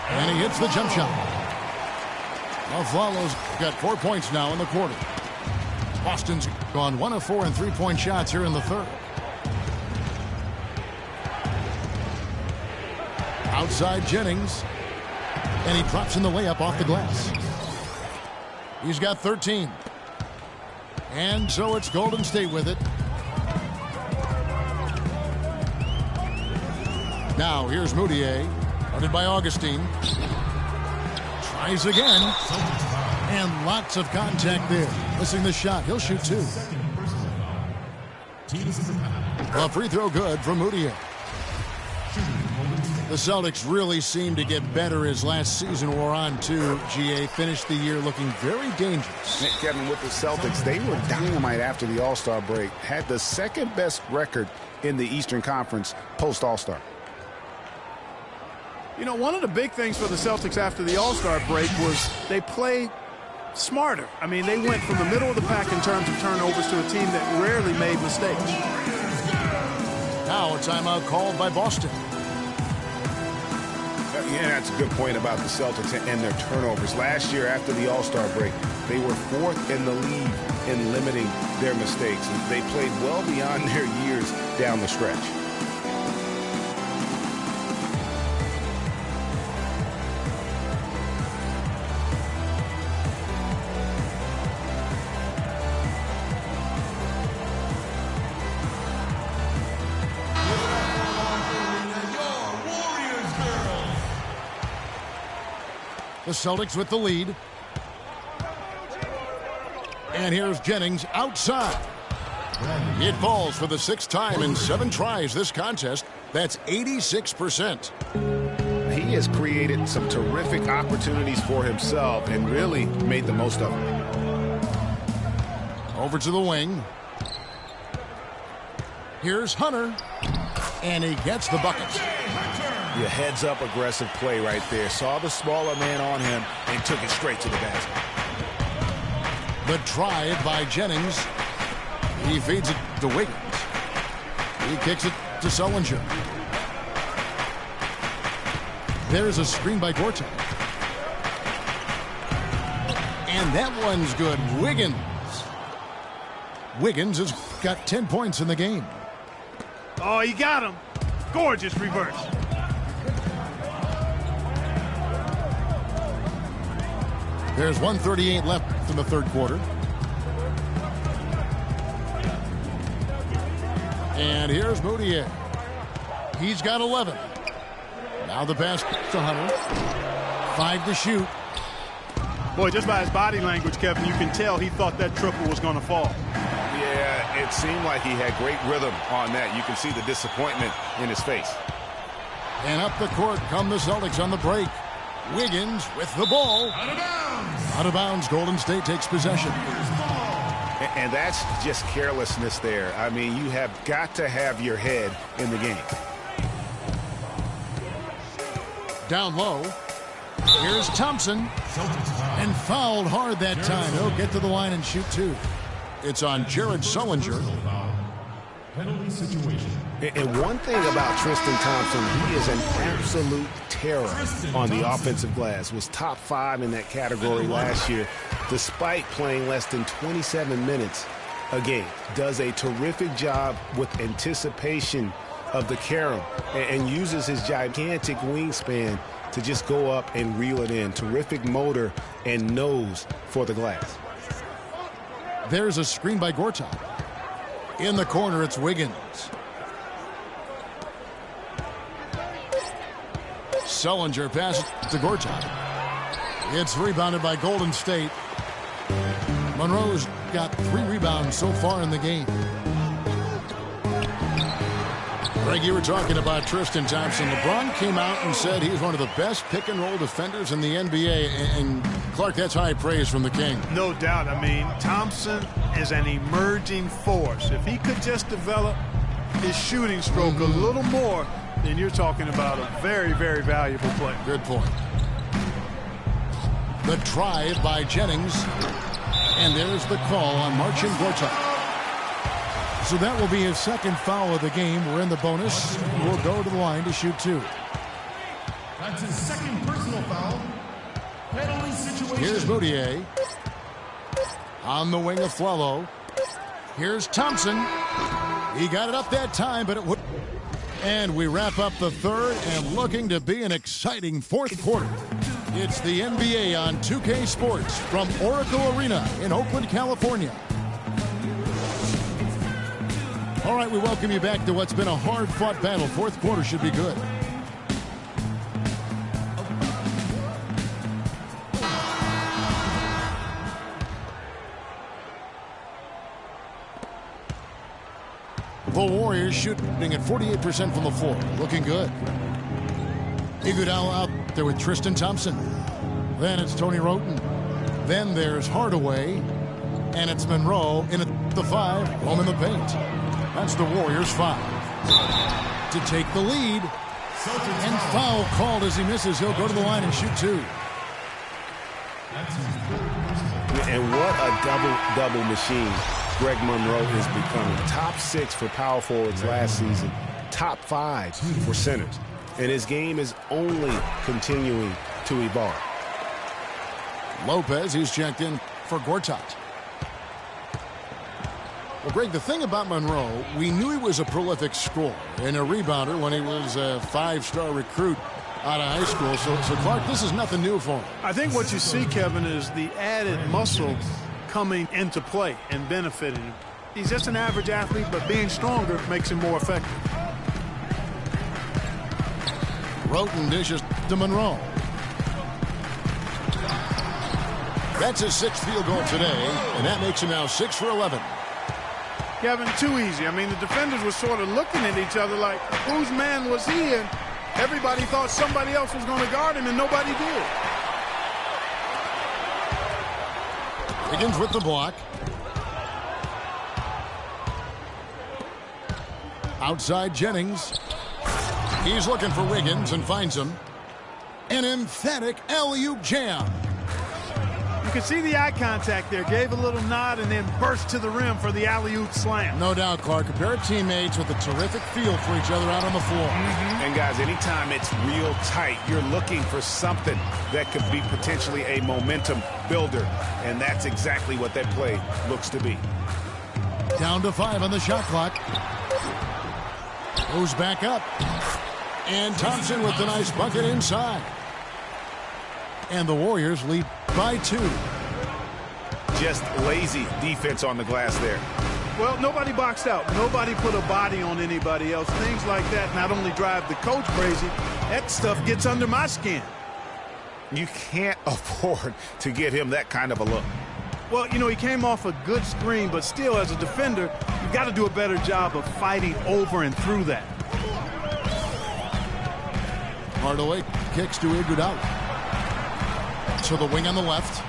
And he hits the jump shot. Now Flalo's got 4 points now in the quarter. Boston's gone 1 of 4 in three-point shots here in the third. Outside Jennings. And he drops in the layup off the glass. He's got 13. And so it's Golden State with it. Now here's Moutier, guarded by Augustine. Tries again. And lots of contact there. Missing the shot. He'll shoot 2. A free throw good from Moutier. The Celtics really seemed to get better as last season wore on, too. GA finished the year looking very dangerous. Kevin, with the Celtics, they were dynamite after the All-Star break. Had the second best record in the Eastern Conference post-All-Star. You know, one of the big things for the Celtics after the All-Star break was they played smarter. I mean, they went from the middle of the pack in terms of turnovers to a team that rarely made mistakes. Now a timeout called by Boston. Yeah, that's a good point about the Celtics and their turnovers. Last year, after the All-Star break, they were 4th in the league in limiting their mistakes. And they played well beyond their years down the stretch. The Celtics with the lead. And here's Jennings outside. It falls for the 6th time in 7 tries this contest. That's 86%. He has created some terrific opportunities for himself and really made the most of them. Over to the wing. Here's Hunter. And he gets the bucket. Your heads-up aggressive play right there. Saw the smaller man on him and took it straight to the basket. The drive by Jennings. He feeds it to Wiggins. He kicks it to Sullinger. There's a screen by Gortat. And that one's good. Wiggins has got 10 points in the game. Oh, he got him. Gorgeous reverse. There's 1:38 left in the 3rd quarter. And here's Moutier. He's got 11. Now the pass to Hunter. 5 to shoot. Boy, just by his body language, Kevin, you can tell he thought that triple was going to fall. Yeah, it seemed like he had great rhythm on that. You can see the disappointment in his face. And up the court come the Celtics on the break. Wiggins with the ball. Out of bounds. Out of bounds. Golden State takes possession. And that's just carelessness there. I mean, you have got to have your head in the game. Down low. Here's Thompson. And fouled hard that time. He'll get to the line and shoot 2. It's on Jared Sullinger. Penalty situation. And one thing about Tristan Thompson, he is an absolute terror on the offensive glass. Was top 5 in that category last year, despite playing less than 27 minutes a game. Does a terrific job with anticipation of the carom and uses his gigantic wingspan to just go up and reel it in. Terrific motor and nose for the glass. There's a screen by Gortat. In the corner, it's Wiggins. Sullinger passes to Gortat. It's rebounded by Golden State. Monroe's got 3 rebounds so far in the game. Greg, you were talking about Tristan Thompson. LeBron came out and said he's one of the best pick-and-roll defenders in the NBA. And Clark, that's high praise from the King. No doubt. I mean, Thompson is an emerging force. If he could just develop his shooting stroke a little more, then you're talking about a very, very valuable player. Good point. The drive by Jennings. And there's the call on Marcin Gortat. So that will be his 2nd foul of the game. We're in the bonus. We'll go to the line to shoot 2. That's his 2nd personal foul. Penalty situation. Here's Moutier. On the wing of Flello. Here's Thompson. He got it up that time, but it would. And we wrap up the 3rd and looking to be an exciting 4th quarter. It's the NBA on 2K Sports from Oracle Arena in Oakland, California. All right, we welcome you back to what's been a hard-fought battle. Fourth quarter should be good. The Warriors shooting at 48% from the floor. Looking good. Iguodala out there with Tristan Thompson. Then it's Tony Roten. Then there's Hardaway. And it's Monroe in at the 5. Home in the paint. That's the Warriors' 5. To take the lead. And foul called as he misses. He'll go to the line and shoot 2. And what a double-double machine Greg Monroe is becoming. Top 6 for power forwards last season. Top 5 for centers. And his game is only continuing to evolve. Lopez, he's checked in for Gortat. Well, Greg, the thing about Monroe, we knew he was a prolific scorer and a rebounder when he was a 5-star recruit out of high school. So Clark, this is nothing new for him. I think what you see, Kevin, is the added muscle coming into play and benefiting him. He's just an average athlete, but being stronger makes him more effective. Roten dishes to Monroe. That's his 6th field goal today, and that makes him now 6 for 11. Kevin, too easy. I mean, the defenders were sort of looking at each other like, whose man was he? And everybody thought somebody else was going to guard him, and nobody did. Higgins with the block. Outside Jennings. He's looking for Wiggins and finds him. An emphatic alley-oop jam. You can see the eye contact there. Gave a little nod and then burst to the rim for the alley-oop slam. No doubt, Clark. A pair of teammates with a terrific feel for each other out on the floor. And, guys, anytime it's real tight, you're looking for something that could be potentially a momentum builder. And that's exactly what that play looks to be. Down to 5 on the shot clock. Goes back up. And Thompson with the nice bucket inside. And the Warriors lead by 2. Just lazy defense on the glass there. Well, nobody boxed out. Nobody put a body on anybody else. Things like that not only drive the coach crazy, that stuff gets under my skin. You can't afford to get him that kind of a look. Well, you know, he came off a good screen, but still, as a defender, you've got to do a better job of fighting over and through that. Hardaway kicks to Iguodala. To the wing on the left.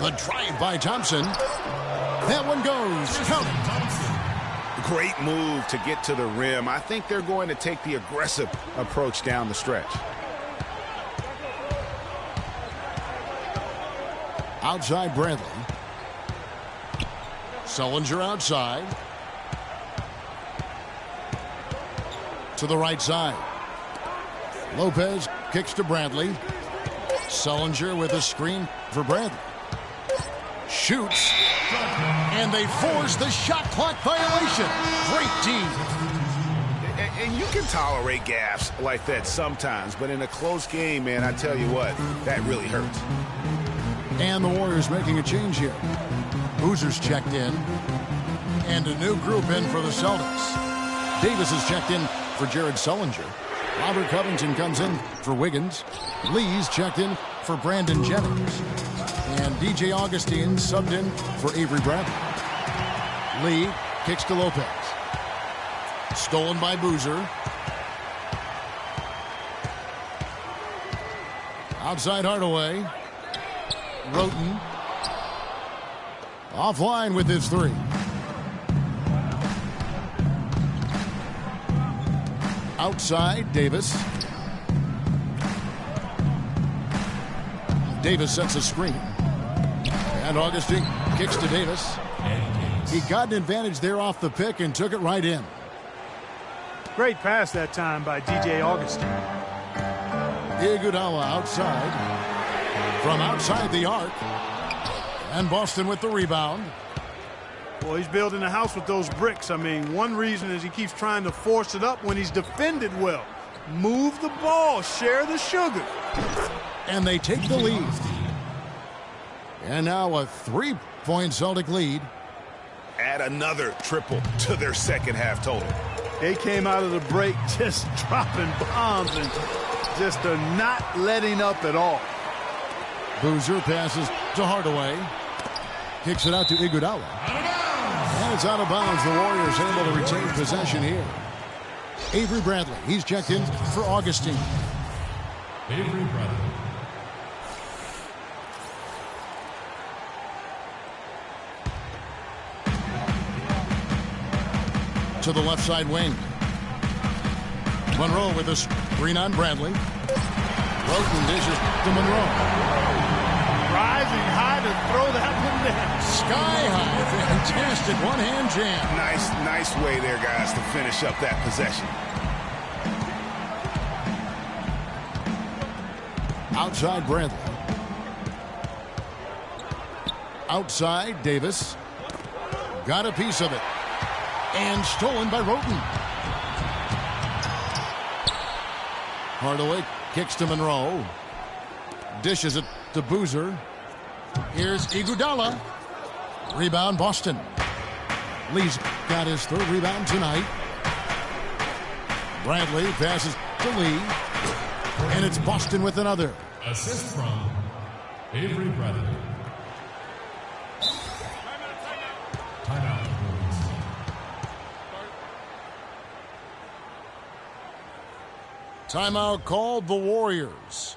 The drive by Thompson. That one goes. Count it. Great move to get to the rim. I think they're going to take the aggressive approach down the stretch. Outside Bradley. Sullinger outside. To the right side. Lopez kicks to Bradley. Sullinger with a screen for Bradley. Shoots. And they force the shot clock violation. Great team. And you can tolerate gaffes like that sometimes, but in a close game, man, I tell you what, that really hurts. And the Warriors making a change here. Boozer's checked in. And a new group in for the Celtics. Davis is checked in for Jared Sullinger. Robert Covington comes in for Wiggins. Lee's checked in for Brandon Jennings. And DJ Augustine subbed in for Avery Bradley. Lee kicks to Lopez. Stolen by Boozer. Outside Hardaway. Roten. Offline with his 3. Outside, Davis. Davis sets a screen. And Augustine kicks to Davis. He got an advantage there off the pick and took it right in. Great pass that time by DJ Augustine. Iguodala outside. From outside the arc. And Boston with the rebound. Well, he's building a house with those bricks. I mean, one reason is he keeps trying to force it up when he's defended well. Move the ball. Share the sugar. And they take the lead. And now a 3-point Celtic lead. Add another triple to their second half total. They came out of the break just dropping bombs and just not letting up at all. Boozer passes to Hardaway. Kicks it out to Iguodala. And it's out of bounds. The Warriors able to retain possession here. Avery Bradley. He's checked in for Augustine. Avery Bradley. To the left side wing. Monroe with a screen on Bradley. Roten dishes to Monroe. Rising high to throw that one down. Sky high. Fantastic one-hand jam. Nice way there, guys, to finish up that possession. Outside Bradley. Outside Davis. Got a piece of it. And stolen by Roten. Hardaway kicks to Monroe. Dishes it to Boozer. Here's Iguodala. Rebound Boston. Lee's got his third rebound tonight. Bradley passes to Lee. And it's Boston with another. Assist from Avery Bradley. Timeout. Timeout called the Warriors.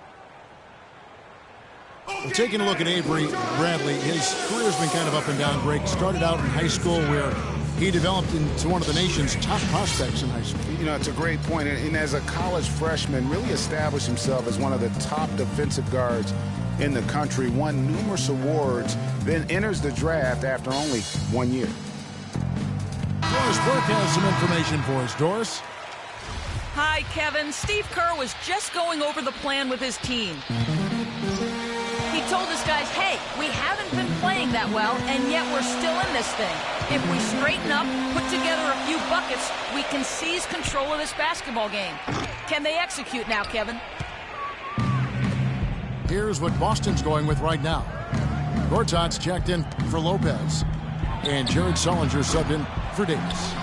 Well, taking a look at Avery Bradley, his career's been kind of up and down. Greg started out in high school where he developed into one of the nation's top prospects in high school. You know, it's a great point. And as a college freshman, really established himself as one of the top defensive guards in the country, won numerous awards, then enters the draft after only 1 year. Doris Burke has some information for us. Doris? Hi, Kevin. Steve Kerr was just going over the plan with his team. He told his guys, hey, we haven't been playing that well, and yet we're still in this thing. If we straighten up, put together a few buckets, we can seize control of this basketball game. Can they execute now, Kevin? Here's what Boston's going with right now. Gortat's checked in for Lopez. And Jared Sullinger subbed in for Davis.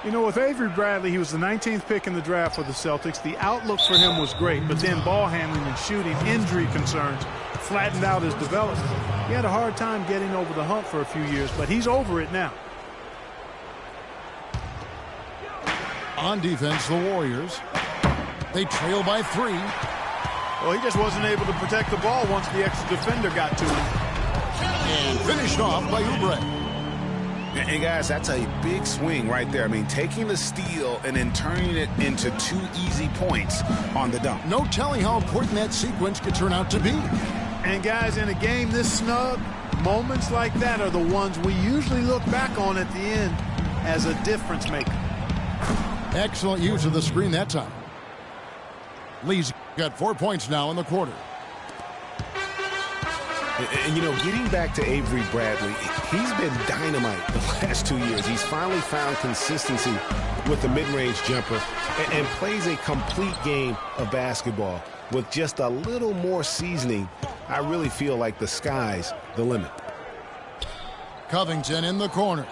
You know, with Avery Bradley, he was the 19th pick in the draft for the Celtics. The outlook for him was great, but then ball handling and shooting, injury concerns flattened out his development. He had a hard time getting over the hump for a few years, but he's over it now. On defense, the Warriors. They trail by 3. Well, he just wasn't able to protect the ball once the extra defender got to him. And finished off by Oubre. And guys, that's a big swing right there. I mean, taking the steal and then turning it into 2 easy points on the dunk. No telling how important that sequence could turn out to be. And guys, in a game this snug, moments like that are the ones we usually look back on at the end as a difference maker. Excellent use of the screen that time. Lee's got 4 points now in the quarter. And, you know, getting back to Avery Bradley, he's been dynamite the last 2 years. He's finally found consistency with the mid-range jumper and plays a complete game of basketball. With just a little more seasoning, I really feel like the sky's the limit. Covington in the corner.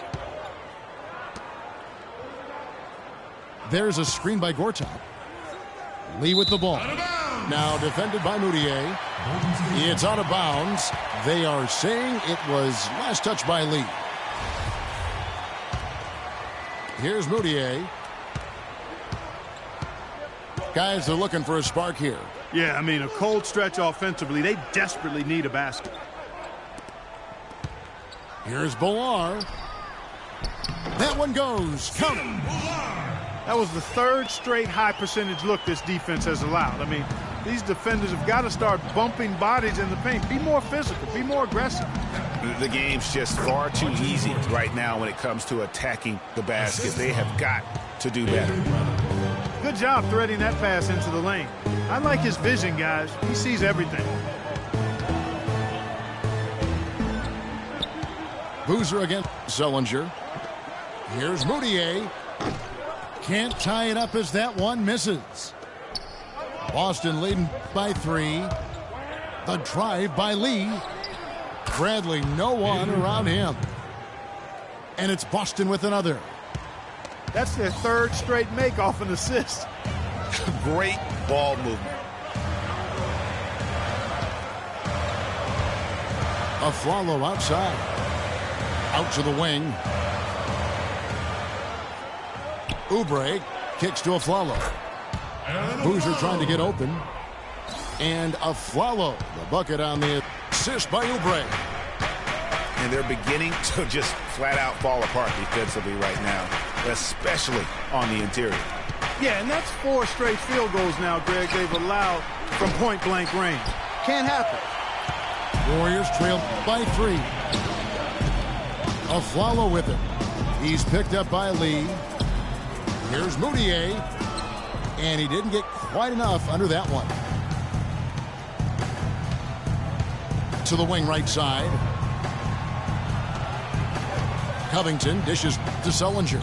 There's a screen by Gortat. Lee with the ball. Now defended by Moutier. It's out of bounds. They are saying it was last touch by Lee. Here's Moutier. Guys are looking for a spark here. Yeah, I mean, a cold stretch offensively. They desperately need a basket. Here's Bolar. That one goes. Count him. That was the 3rd straight high percentage look this defense has allowed. I mean, these defenders have got to start bumping bodies in the paint. Be more physical. Be more aggressive. The game's just far too easy right now when it comes to attacking the basket. They have got to do better. Good job threading that pass into the lane. I like his vision, guys. He sees everything. Boozer against Sullinger. Here's Moutier. Can't tie it up as that one misses. Boston leading by 3. The drive by Lee. Bradley, no one around him. And it's Boston with another. That's their third straight make off an assist. Great ball movement. Aflalo outside. Out to the wing. Oubre kicks to Aflalo. Boozer trying to get open. And Aflalo, the bucket on the assist by Oubre. And they're beginning to just flat out fall apart defensively right now, especially on the interior. Yeah, and that's 4 straight field goals now, Greg, they've allowed from point-blank range. Can't happen. Warriors trail by 3. Aflalo with it. He's picked up by Lee. Here's Moutier. And he didn't get quite enough under that one. To the wing right side. Covington dishes to Sullinger.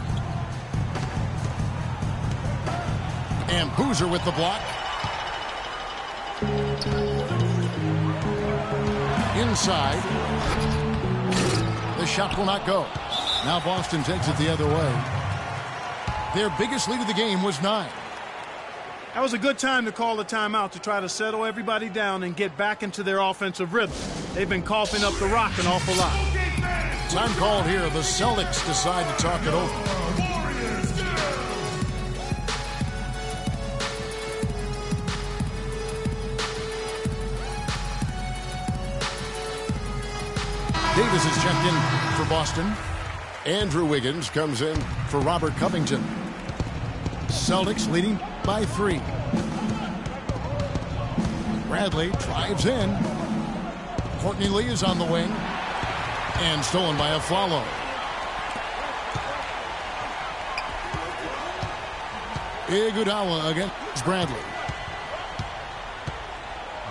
And Boozer with the block. Inside. The shot will not go. Now Boston takes it the other way. Their biggest lead of the game was 9. That was a good time to call a timeout to try to settle everybody down and get back into their offensive rhythm. They've been coughing up the rock an awful lot. Time called here. The Celtics decide to talk it over. Davis is checked in for Boston. Andrew Wiggins comes in for Robert Covington. Celtics leading by 3. Bradley drives in. Courtney Lee is on the wing. And stolen by Aflalo. Iguodala against Bradley.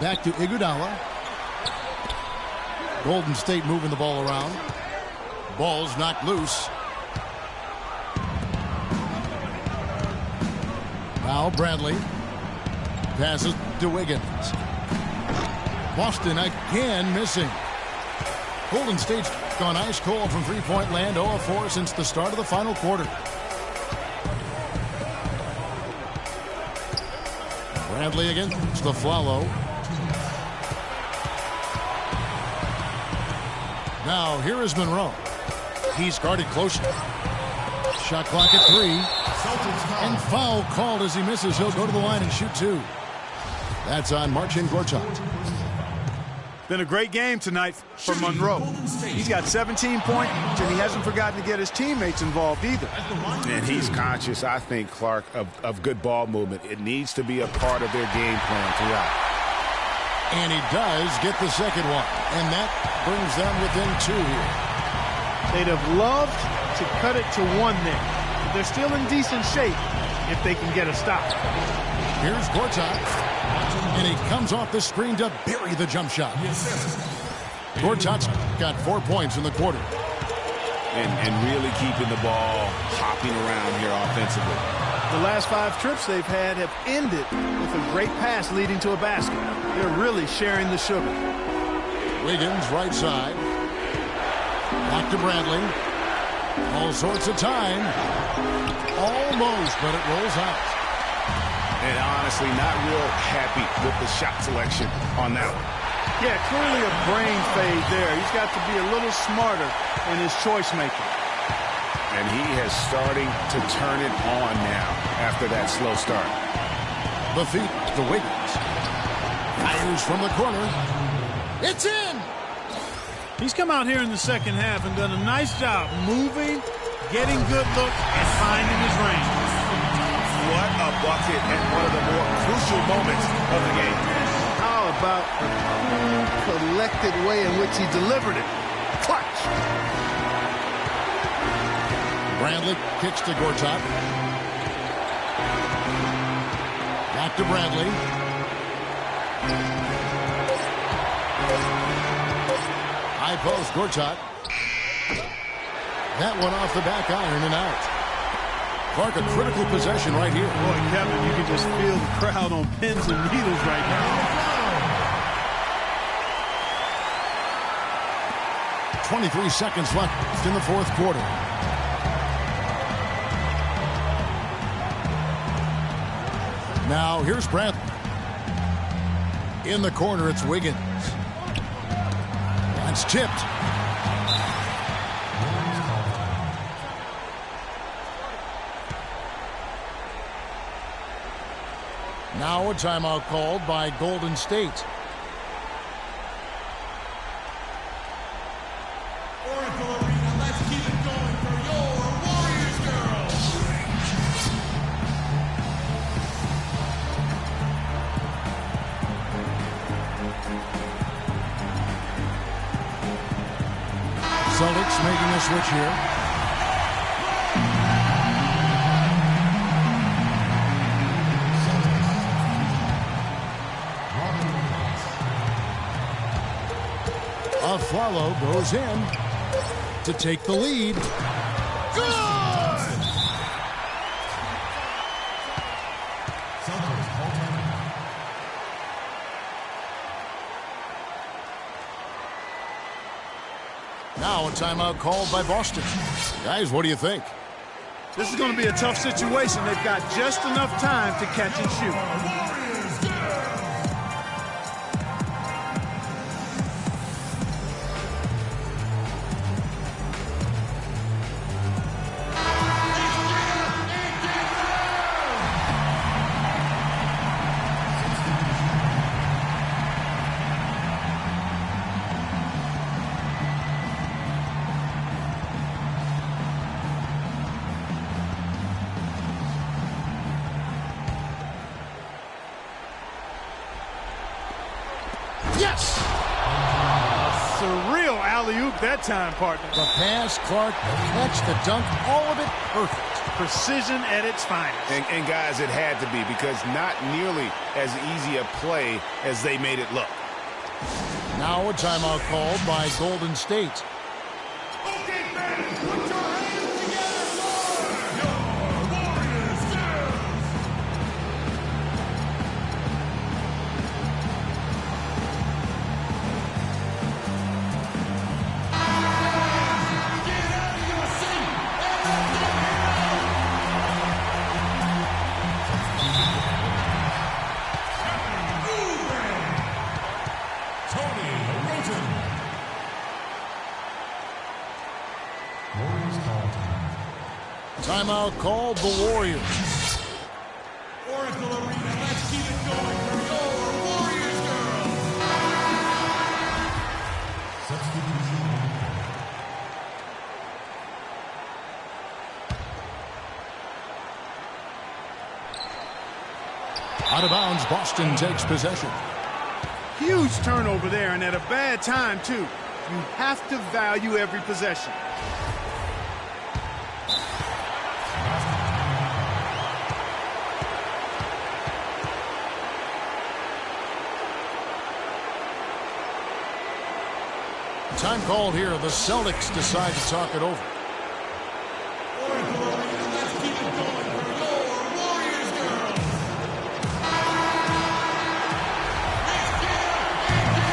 Back to Iguodala. Golden State moving the ball around. Ball's knocked loose. Now Bradley passes to Wiggins. Boston again missing. Golden State's gone ice cold from three-point land, 0-4 since the start of the final quarter. Bradley against the Aflalo. Now here is Monroe. He's guarded closely. Shot clock at 3. And foul called as he misses. He'll go to the line and shoot 2. That's on Marcin Gortat. Been a great game tonight for Monroe. He's got 17 points, and he hasn't forgotten to get his teammates involved either. And he's conscious, I think, Clark, of good ball movement. It needs to be a part of their game plan throughout. And he does get the second one. And that brings them within 2 here. They'd have loved to cut it to 1 there. But they're still in decent shape if they can get a stop. Here's Gortat. And he comes off the screen to bury the jump shot. Gortat's got 4 points in the quarter. And really keeping the ball hopping around here offensively. The last 5 trips they've had have ended with a great pass leading to a basket. They're really sharing the sugar. Wiggins right side. Back to Bradley. All sorts of time. Almost, but it rolls out. And honestly, not real happy with the shot selection on that one. Yeah, clearly a brain fade there. He's got to be a little smarter in his choice making. And he has starting to turn it on now after that slow start. The feet to Wiggins. Fires from the corner. It's in! He's come out here in the second half and done a nice job moving, getting good looks, and finding his range. What a bucket at one of the more crucial moments of the game. How about the cool, collected way in which he delivered it? Clutch. Bradley kicks to Gortat. Back to Bradley. High post, Gortat. That one off the back iron and out. Clark, a critical possession right here. Boy, Kevin, you can just feel the crowd on pins and needles right now. 23 seconds left in the fourth quarter. Now, here's Bradley. In the corner, it's Wiggins. That's tipped. Now a timeout called by Golden State. Oracle Arena, let's keep it going for your Warriors girls. Celtics making a switch here. Aflalo goes in to take the lead. Good! Now a timeout called by Boston. Guys, what do you think? This is going to be a tough situation. They've got just enough time to catch and shoot. Yes! Surreal alley-oop that time, partner. The pass, Clark, the catch, the dunk, all of it perfect. Precision at its finest. And guys, it had to be, because not nearly as easy a play as they made it look. Now a timeout called by Golden State. Okay, fans, put your hands together for your Warriors girls. Get out of your seat and get Tony Roten. Warriors call time. Timeout called the Warriors. Oracle Arena, let's keep it going for your Warriors girls. Substitution on the court. Out of bounds, Boston takes possession. Huge turnover there, and at a bad time, too. You have to value every possession. Time called here. The Celtics decide to talk it over. Oracle Arena, let's keep it going for your Warriors girls. Let's get up and get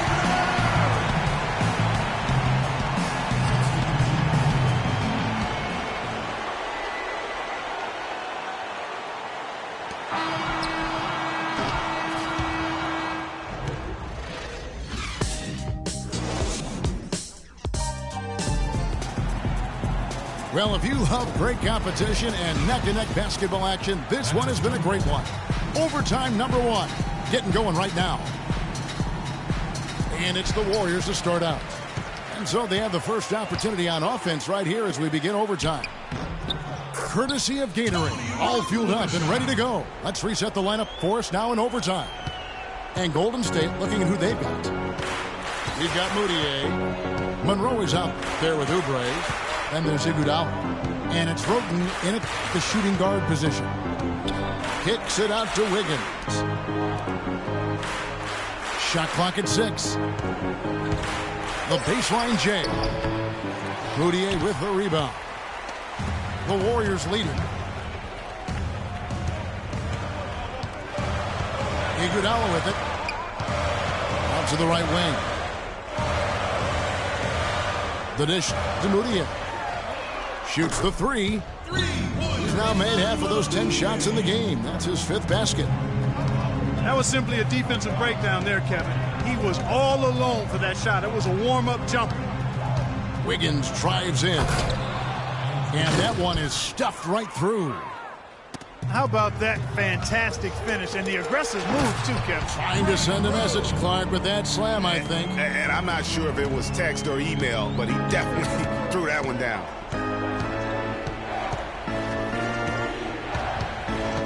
Well, if you love great competition and neck-to-neck basketball action, this one has been a great one. Overtime number one, getting going right now. And it's the Warriors to start out. And so they have the first opportunity on offense right here as we begin overtime. Courtesy of Gatorade, all fueled up and ready to go. Let's reset the lineup for us now in overtime. And Golden State looking at who they've got. We've got Moutier. Monroe is out there with Oubre. Then there's Iguodala. And it's Roten in at the shooting guard position. Kicks it out to Wiggins. Shot clock at 6. The baseline J. Moutier with the rebound. The Warriors lead it. Iguodala with it. Out to the right wing. The dish to Moutier. Shoots the three. He's now made half of those 10 shots in the game. That's his 5th basket. That was simply a defensive breakdown there, Kevin. He was all alone for that shot. It was a warm-up jumper. Wiggins drives in. And that one is stuffed right through. How about that fantastic finish and the aggressive move, too, Kevin? Trying to send a message, Clark, with that slam, I think. And I'm not sure if it was text or email, but he definitely threw that one down.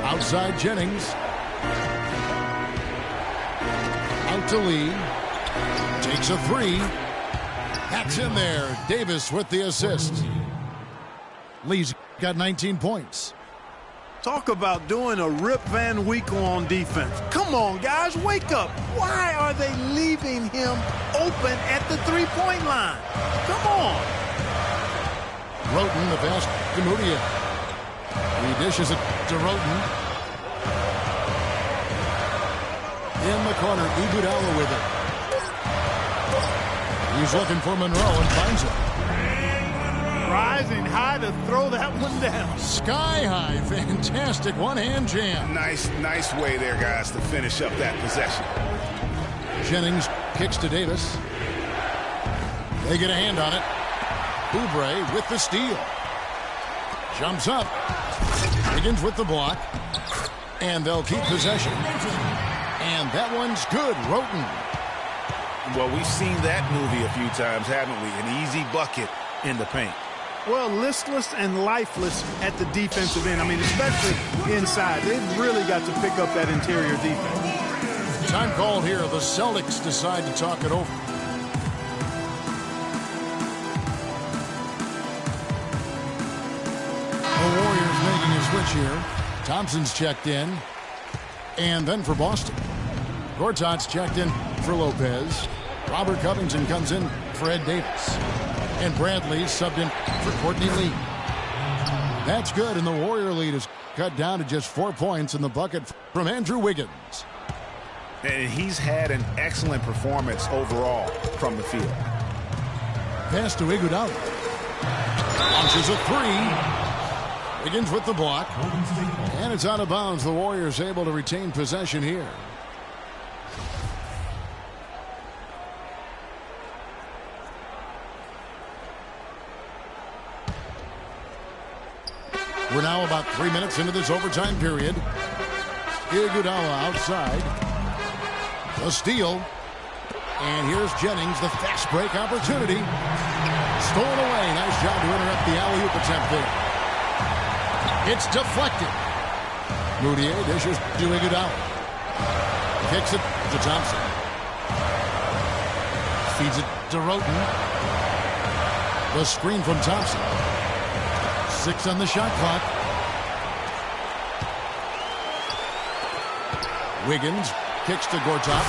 Outside Jennings. Out to Lee. Takes a three. Hacks in there. Davis with the assist. Lee's got 19 points. Talk about doing a Rip Van Winkle on defense. Come on, guys, wake up. Why are they leaving him open at the three-point line? Come on. Roten, the pass to Moutier. He dishes it to Roten. In the corner, Iguodala with it. He's looking for Monroe and finds it. Rising high to throw that one down. Sky high, fantastic one-hand jam. Nice way there, guys, to finish up that possession. Jennings kicks to Davis. They get a hand on it. Oubre with the steal. Jumps up. Wiggins with the block. And they'll keep possession. And that one's good. Roten. Well, we've seen that movie a few times, haven't we? An easy bucket in the paint. Well, listless and lifeless at the defensive end. I mean, especially inside. They've really got to pick up that interior defense. Time called here. The Celtics decide to talk it over. The Warriors making a switch here. Thompson's checked in. And then for Boston. Gortat's checked in for Lopez. Robert Covington comes in for Ed Davis. And Bradley subbed in for Courtney Lee. That's good, and the Warrior lead is cut down to just 4 points in the bucket from Andrew Wiggins. And he's had an excellent performance overall from the field. Pass to Iguodala. Launches a three. Wiggins with the block. And it's out of bounds. The Warriors able to retain possession here. We're now about 3 minutes into this overtime period. Iguodala outside. A steal. And here's Jennings, the fast break opportunity. Stolen away. Nice job to interrupt the alley-oop attempt there. It's deflected. Moutier dishes to Iguodala. Kicks it to Thompson. Feeds it to Roten. The screen from Thompson. 6 on the shot clock. Wiggins kicks to Gortat.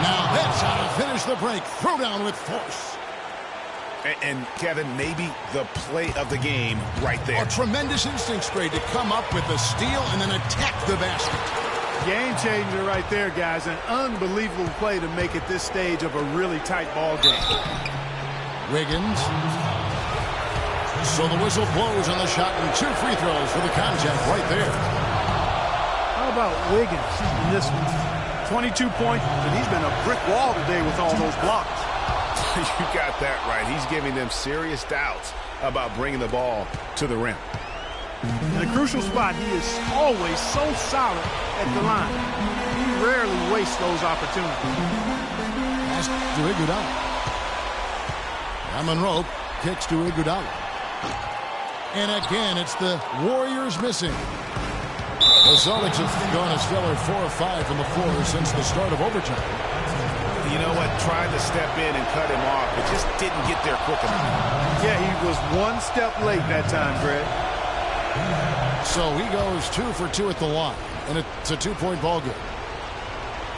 Now that's how to finish the break. Throw down with force. And Kevin, maybe the play of the game right there. A tremendous instinct grade to come up with a steal and then attack the basket. Game changer right there, guys. An unbelievable play to make it this stage of a really tight ball game. Wiggins. So the whistle blows on the shot and 2 free throws for the contact right there. How about Wiggins in this one? 22 points, and he's been a brick wall today with all those blocks. You got that right. He's giving them serious doubts about bringing the ball to the rim. In a crucial spot, he is always so solid at the line. He rarely wastes those opportunities. Pass to Iguodala. And Monroe kicks to Iguodala. And again, it's the Warriors missing. The Celtics have gone a stellar 4 of 5 from the floor since the start of overtime. You know what? Tried to step in and cut him off, but just didn't get there quick enough. Yeah, he was one step late that time, Greg. So he goes 2 for 2 at the line, and it's a 2-point ball game.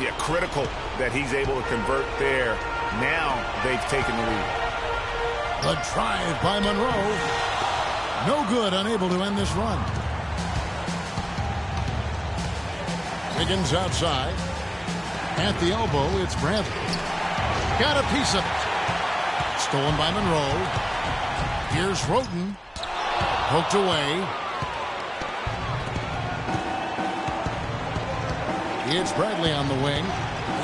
Yeah, critical that he's able to convert there. Now they've taken the lead. The drive by Monroe. No good, unable to end this run. Wiggins outside. At the elbow, it's Bradley. Got a piece of it. Stolen by Monroe. Here's Roten. Poked away. It's Bradley on the wing.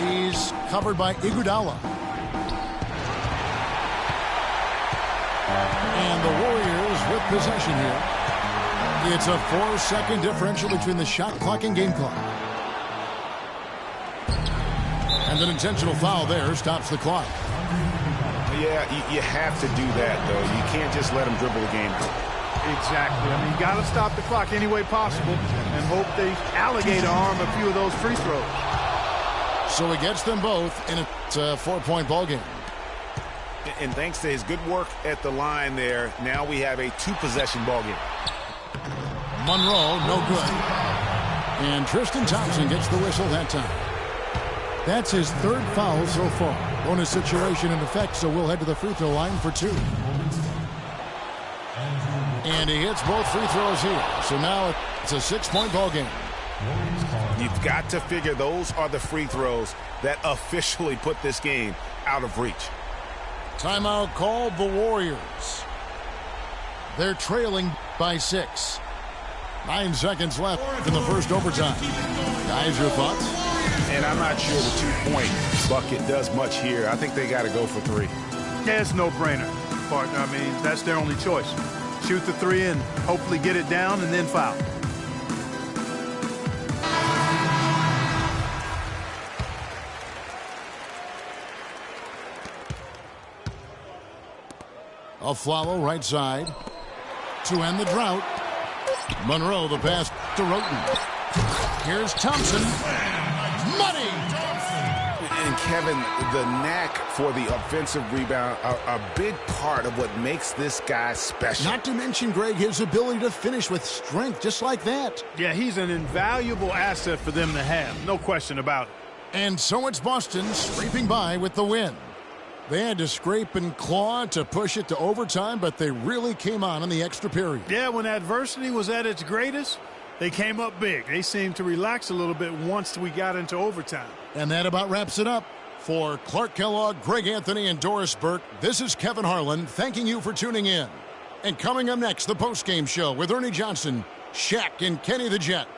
He's covered by Iguodala. And the Warriors with possession here. It's a 4-second differential between the shot clock and game clock. And an intentional foul there stops the clock. Yeah, you have to do that, though. You can't just let them dribble the game out. Exactly. I mean, you got to stop the clock any way possible and hope they alligator arm a few of those free throws. So he gets them both, and it's a 4-point ball game. And thanks to his good work at the line there, now we have a 2-possession ball game. Monroe, no good. And Tristan Thompson gets the whistle that time. That's his 3rd foul so far. Bonus situation in effect, so we'll head to the free throw line for 2. And he hits both free throws here. So now it's a 6-point ball game. You've got to figure those are the free throws that officially put this game out of reach. Timeout called the Warriors. They're trailing by 6. 9 seconds left in the first overtime. Guys, your thoughts? And I'm not sure the 2-point bucket does much here. I think they got to go for 3. Yeah, it's no-brainer, partner. I mean, that's their only choice. Shoot the 3 and hopefully get it down and then foul. Afflalo right side to end the drought. Monroe the pass to Roten. Here's Thompson. Money! And Kevin, the knack for the offensive rebound are a big part of what makes this guy special. Not to mention, Greg, his ability to finish with strength just like that. Yeah, he's an invaluable asset for them to have. No question about it. And so it's Boston scraping by with the win. They had to scrape and claw to push it to overtime, but they really came on in the extra period. Yeah, when adversity was at its greatest, they came up big. They seemed to relax a little bit once we got into overtime. And that about wraps it up. For Clark Kellogg, Greg Anthony, and Doris Burke, this is Kevin Harlan thanking you for tuning in. And coming up next, the postgame show with Ernie Johnson, Shaq, and Kenny the Jet.